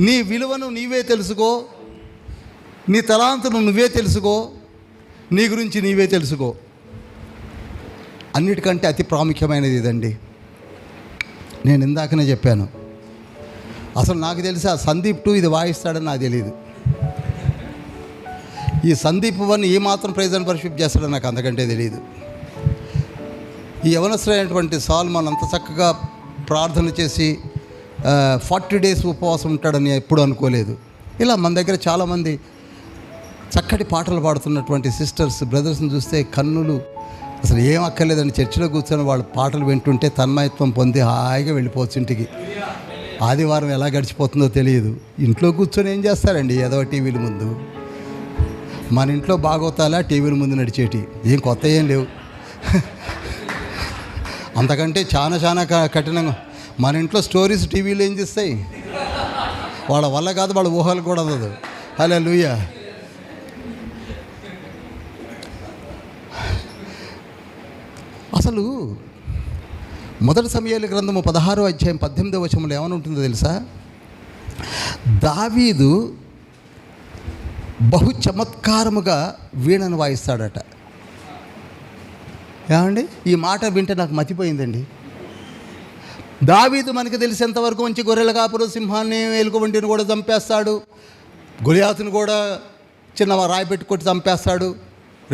నీ విలువను నీవే తెలుసుకో, నీ తలాంతును నువ్వే తెలుసుకో, నీ గురించి నీవే తెలుసుకో. అన్నిటికంటే అతి ప్రాముఖ్యమైనది ఇదండి. నేను ఇందాకనే చెప్పాను, అసలు నాకు తెలిసి ఆ సందీప్ 2 ఇది వాయిస్తాడని నాకు తెలియదు. ఈ సందీప్ 1 ఈ మాత్రం ప్రైజ్ అండ్ వర్షిప్ చేస్తాడని నాకు అంతకంటే తెలియదు. ఈ యవనస్తుడైనటువంటి సాల్మన్ అంత చక్కగా ప్రార్థన చేసి 40 డేస్ ఉపవాసం ఉంటాడని ఎప్పుడు అనుకోలేదు. ఇలా మన దగ్గర చాలామంది చక్కటి పాటలు పాడుతున్నటువంటి సిస్టర్స్, బ్రదర్స్ని చూస్తే కన్నులు అసలు ఏం అక్కర్లేదని చర్చిలో కూర్చొని వాళ్ళు పాటలు వింటుంటే తన్మయత్వం పొంది హాయిగా వెళ్ళిపోవచ్చు ఇంటికి. ఆదివారం ఎలా గడిచిపోతుందో తెలియదు. ఇంట్లో కూర్చొని ఏం చేస్తారండి? ఏదో టీవీల ముందు. మన ఇంట్లో బాగోతాలా టీవీల ముందు నడిచేటి ఏం కొత్త ఏం లేవు. అంతకంటే చాలా కఠినంగా మన ఇంట్లో స్టోరీస్ టీవీలో ఏం చేస్తాయి? వాళ్ళ వల్ల కాదు, వాళ్ళ ఊహలు కూడా అందదు. హల్లెలూయా! అసలు మొదటి సమూయేలు గ్రంథము 16వ అధ్యాయం 18వ వచనంలో ఏమని ఉంటుందో తెలుసా? దావీదు బహు చమత్కారముగా వీణను వాయిస్తాడట. ఏమండి, ఈ మాట వింటే నాకు మతిపోయిందండి. దావీదు మనకు తెలిసేంతవరకు మంచి గొర్రెల కాపురు, సింహాన్ని, ఎలుగుబంటిని కూడా చంపేస్తాడు, గొలియాతును కూడా చిన్న రాయి పెట్టి కొట్టి చంపేస్తాడు,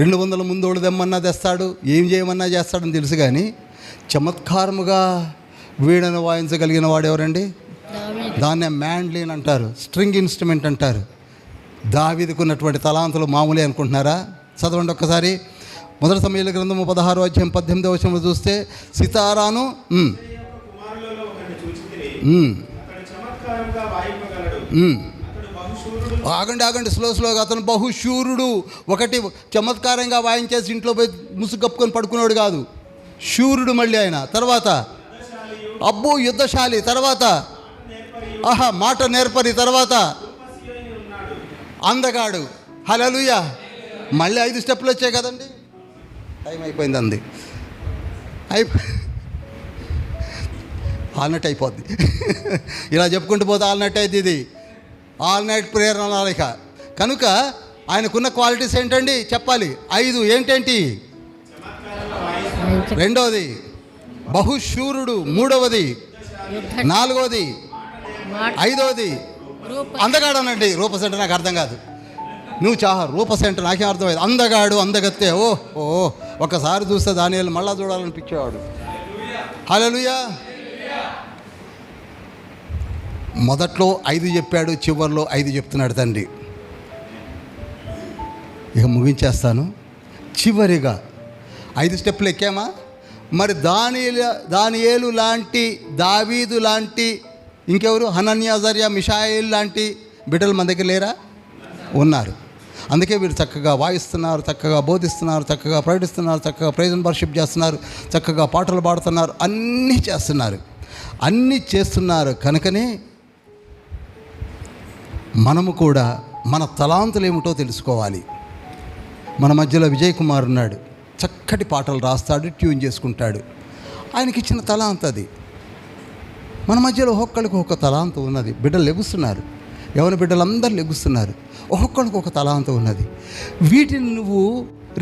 200 ముందోడు తెమ్మన్నా తెస్తాడు, ఏం చేయమన్నా చేస్తాడని తెలుసు. కానీ చమత్కారముగా వీణను వాయించగలిగిన వాడు ఎవరండి? దాన్నే మ్యాండ్లిన్ అంటారు, స్ట్రింగ్ ఇన్స్ట్రుమెంట్ అంటారు. దావీదుకు ఉన్నటువంటి తలాంతులు మామూలే అనుకుంటున్నారా? చదవండి ఒక్కసారి. మొదటి సమూయేలు గ్రంథము 16వ అధ్యాయం 18వ వచనంలో చూస్తే సితారాను ఆగండి స్లోగా, అతను బహుశూరుడు. ఒకటి చమత్కారంగా వాయించేసి ఇంట్లో పోయి ముసుగు కప్పుకొని పడుకున్నాడు కాదు, శూరుడు. మళ్ళీ ఆయన తర్వాత అబ్బో యుద్ధశాలి, తర్వాత మాట నేర్పరి, తర్వాత అందగాడు. హల్లెలూయా. మళ్ళీ 5 స్టెప్పులు వచ్చాయి కదండి. టైం అయిపోయింది, అంది ఆల్నట్ అయిపోద్ది. ఇలా చెప్పుకుంటూ పోతే ఆల్నట్ అయితే ఇది ఆల్ నైట్ ప్రేయర్ అనాలిక. కనుక ఆయనకున్న క్వాలిటీస్ ఏంటండి చెప్పాలి. 5 ఏంటేంటి? రెండవది బహుశూరుడు, మూడవది, నాలుగవది, ఐదవది అందగాడనండి. రూపసెంటర్ నాకు అర్థం కాదు, నువ్వు రూపసెంటర్ నాకేం అర్థమైంది. అందగాడు, అందగత్తే. ఓ ఒకసారి చూస్తే దానియేలు మళ్ళా చూడాలనిపించేవాడు. హల్లెలూయా. మొదట్లో 5 చెప్పాడు, చివరిలో 5 చెప్తున్నాడు తండ్రి. ఇక ముగించేస్తాను. చివరిగా 5 స్టెప్పులు ఎక్కామా? మరి దానియేలు లాంటి, దావీదు లాంటి, ఇంకెవరు, హనన్యా, అజర్యా, మిషాయేలు లాంటి బిడ్డలు మన దగ్గర లేరా? ఉన్నారు. అందుకే వీరు చక్కగా వాయిస్తున్నారు, చక్కగా బోధిస్తున్నారు, చక్కగా ప్రకటిస్తున్నారు, చక్కగా ప్రైజ్ అండ్ వర్షిప్ చేస్తున్నారు, చక్కగా పాటలు పాడుతున్నారు, అన్నీ చేస్తున్నారు. అన్నీ చేస్తున్నారు కనుకనే మనము కూడా మన తలాంతులు ఏమిటో తెలుసుకోవాలి. మన మధ్యలో విజయ్ కుమార్ ఉన్నాడు, చక్కటి పాటలు రాస్తాడు, ట్యూన్ చేసుకుంటాడు. ఆయనకి ఇచ్చిన తలాంత అది. మన మధ్యలో ఒక్కొక్కరికి ఒక తలాంత ఉన్నది. బిడ్డలు లెగుస్తున్నారు, యవన బిడ్డలందరూ లెగుస్తున్నారు, ఒక్కొక్కరికి ఒక తలాంత ఉన్నది. వీటిని నువ్వు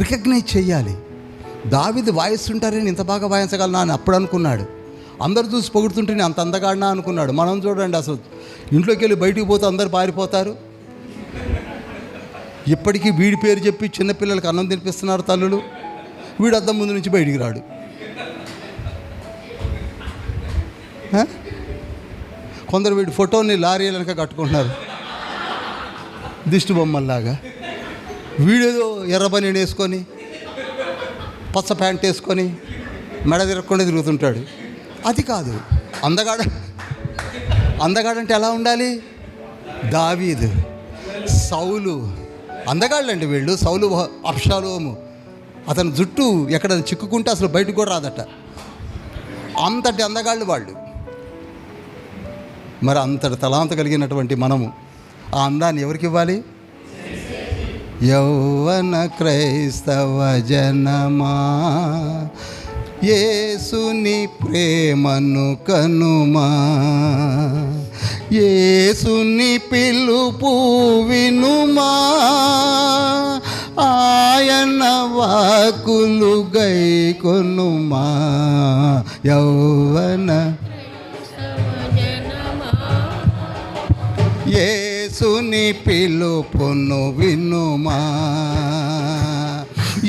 రికగ్నైజ్ చేయాలి. దావీదు వాయిస్తుంటారని ఇంత బాగా వాయించగలనా అని అప్పుడు అనుకున్నాడు. అందరు చూసి పొగుడుతుంటే నేను అంత అందగాడినా అనుకున్నాడు. మనం చూడండి, అసలు ఇంట్లోకి వెళ్ళి బయటికి పోతే అందరు పారిపోతారు. ఇప్పటికీ వీడి పేరు చెప్పి చిన్నపిల్లలకి అన్నం తినిపిస్తున్నారు తల్లులు. వీడు అద్దం ముందు నుంచి బయటికి రాడు. కొందరు వీడి ఫోటోని లారీల వెనక కట్టుకుంటున్నారు దిష్టి బొమ్మల్లాగా. వీడేదో ఎర్ర బనీని వేసుకొని, పచ్చ ప్యాంట్ వేసుకొని, మెడ తిరగకుండా తిరుగుతుంటాడు. అది కాదు అందగాడంటే ఎలా ఉండాలి? దావీదు, సౌలు అందగాళ్ళండి వీళ్ళు. సౌలు, అబ్షాలోము, అతని జుట్టు ఎక్కడ చిక్కుకుంటే అసలు బయటకు కూడా రాదట. అంతటి అందగాళ్ళు వాళ్ళు. మరి అంతటి తలాంత కలిగినటువంటి మనము ఆ అందాన్ని ఎవరికి ఇవ్వాలి? యౌవన క్రైస్తవ జనమా, యేసుని ప్రేమను కనుమా, యేసుని పిలుపు వినుమా, ఆయన వాకులు గైకొనుమా. యౌవన యేసుని పిలుపును వినుమా.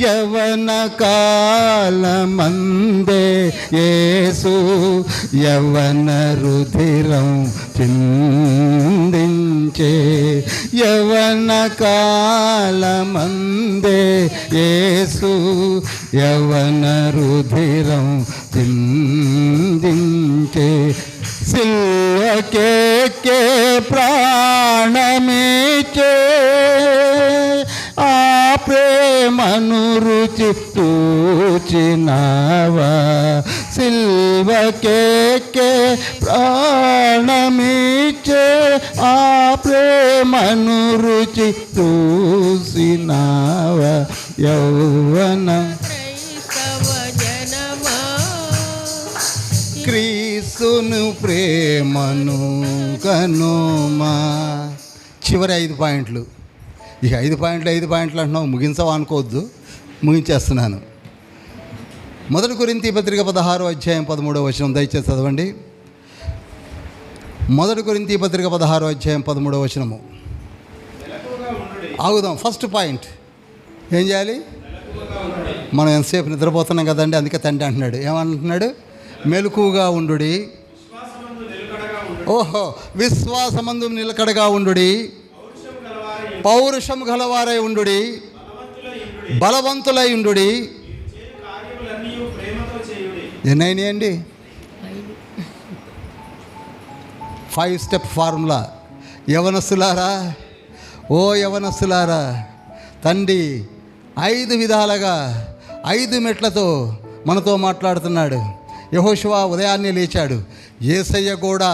యవన కాలమందే యేసు యవన రుధిరం చిందించే. యవన కాలమందే యేసు యవన రుధిరం చిందించే. సిల్వకే ప్రాణమిచే, ఆ ప్రేమను రుచి చూచినావా. సిల్వకే ప్రాణమిచే, ఆ ప్రేమను రుచి చూసినావా. యౌవన క్రీస్తును ప్రేమను కనుమా. చివరి 5 పాయింట్లు. ఇక 5 పాయింట్లు అంటున్నావు, ముగించవా అనుకోవద్దు, ముగించేస్తున్నాను. 1 కొరింథీ పత్రిక 16వ అధ్యాయం 13వ వచనం దయచేసి చదవండి. 1 కొరింథీ పత్రిక 16వ అధ్యాయం 13వ వచనము. ఆగుదాం. ఫస్ట్ పాయింట్ ఏం చేయాలి? మనం ఎంతసేపు నిద్రపోతున్నాం కదండి, అందుకే తండ్రి అంటున్నాడు. ఏమంటున్నాడు? మెలకువగా ఉండుడి. ఓహో, విశ్వాసమందు నిలకడగా ఉండుడి, పౌరుషం గలవారై ఉండుడి, బలవంతులై ఉండుడి. ఎన్నైనా అండి? 5 స్టెప్ ఫార్ములా. యవనస్తులారా, ఓ యవనస్తులారా, తండ్రి 5 విధాలుగా 5 మెట్లతో మనతో మాట్లాడుతున్నాడు. యెహోషువ ఉదయాన్నే లేచాడు. యేసయ్య కూడా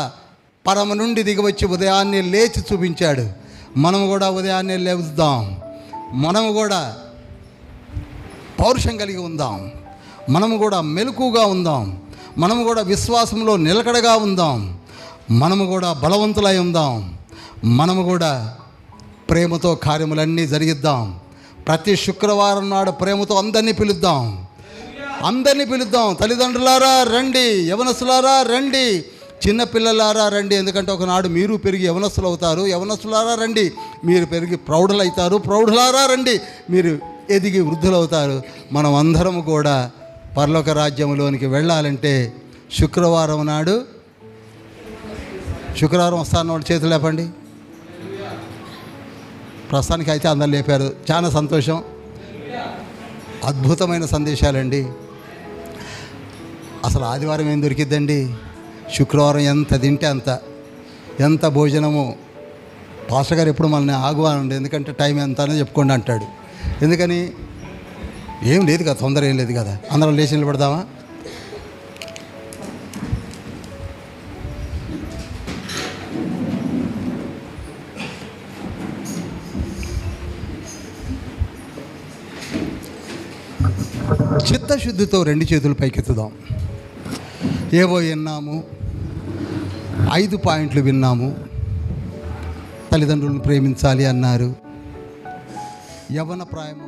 పరమ నుండి దిగివచ్చి ఉదయాన్నే లేచి చూపించాడు. మనము కూడా ఉదయాన్నే లేవుద్దాం. మనము కూడా పౌరుషం కలిగి ఉందాం. మనము కూడా మెలకుగా ఉందాం. మనము కూడా విశ్వాసంలో నిలకడగా ఉందాం. మనము కూడా బలవంతులై ఉందాం. మనము కూడా ప్రేమతో కార్యములన్నీ జరిగిద్దాం. ప్రతి శుక్రవారం నాడు ప్రేమతో అందరినీ పిలుద్దాం. తల్లిదండ్రులారా రండి, యవనస్తులారా రండి, చిన్నపిల్లలారా రండి. ఎందుకంటే ఒకనాడు మీరు పెరిగి యవనస్తులు అవుతారు. యవనస్తులారా రండి, మీరు పెరిగి ప్రౌఢులు అవుతారు. ప్రౌఢులారా రండి, మీరు ఎదిగి వృద్ధులు అవుతారు. మనం అందరం కూడా పరలోక రాజ్యంలోనికి వెళ్ళాలంటే శుక్రవారం వస్తాను వాడు చేతులు లేపండి. ప్రస్తుతానికి అయితే అందరు లేపారు, చాలా సంతోషం. అద్భుతమైన సందేశాలండి. అసలు ఆదివారం ఏం దొరికిద్దండి? శుక్రవారం ఎంత తింటే అంత, ఎంత భోజనము. పాస్టర్ గారు ఎప్పుడు మనల్ని ఆగువానండి, ఎందుకంటే టైం ఎంత అని చెప్పుకోండి అంటాడు. ఎందుకని? ఏం లేదు కదా, తొందర ఏం లేదు కదా. అందరం లేచి నిలబడదామా? చిత్తశుద్ధితో 2 చేతులు పైకెత్తుదాం. ఏవో విన్నాము, 5 పాయింట్లు విన్నాము. తల్లిదండ్రులను ప్రేమించాలి అన్నారు. యవ్వన ప్రాయము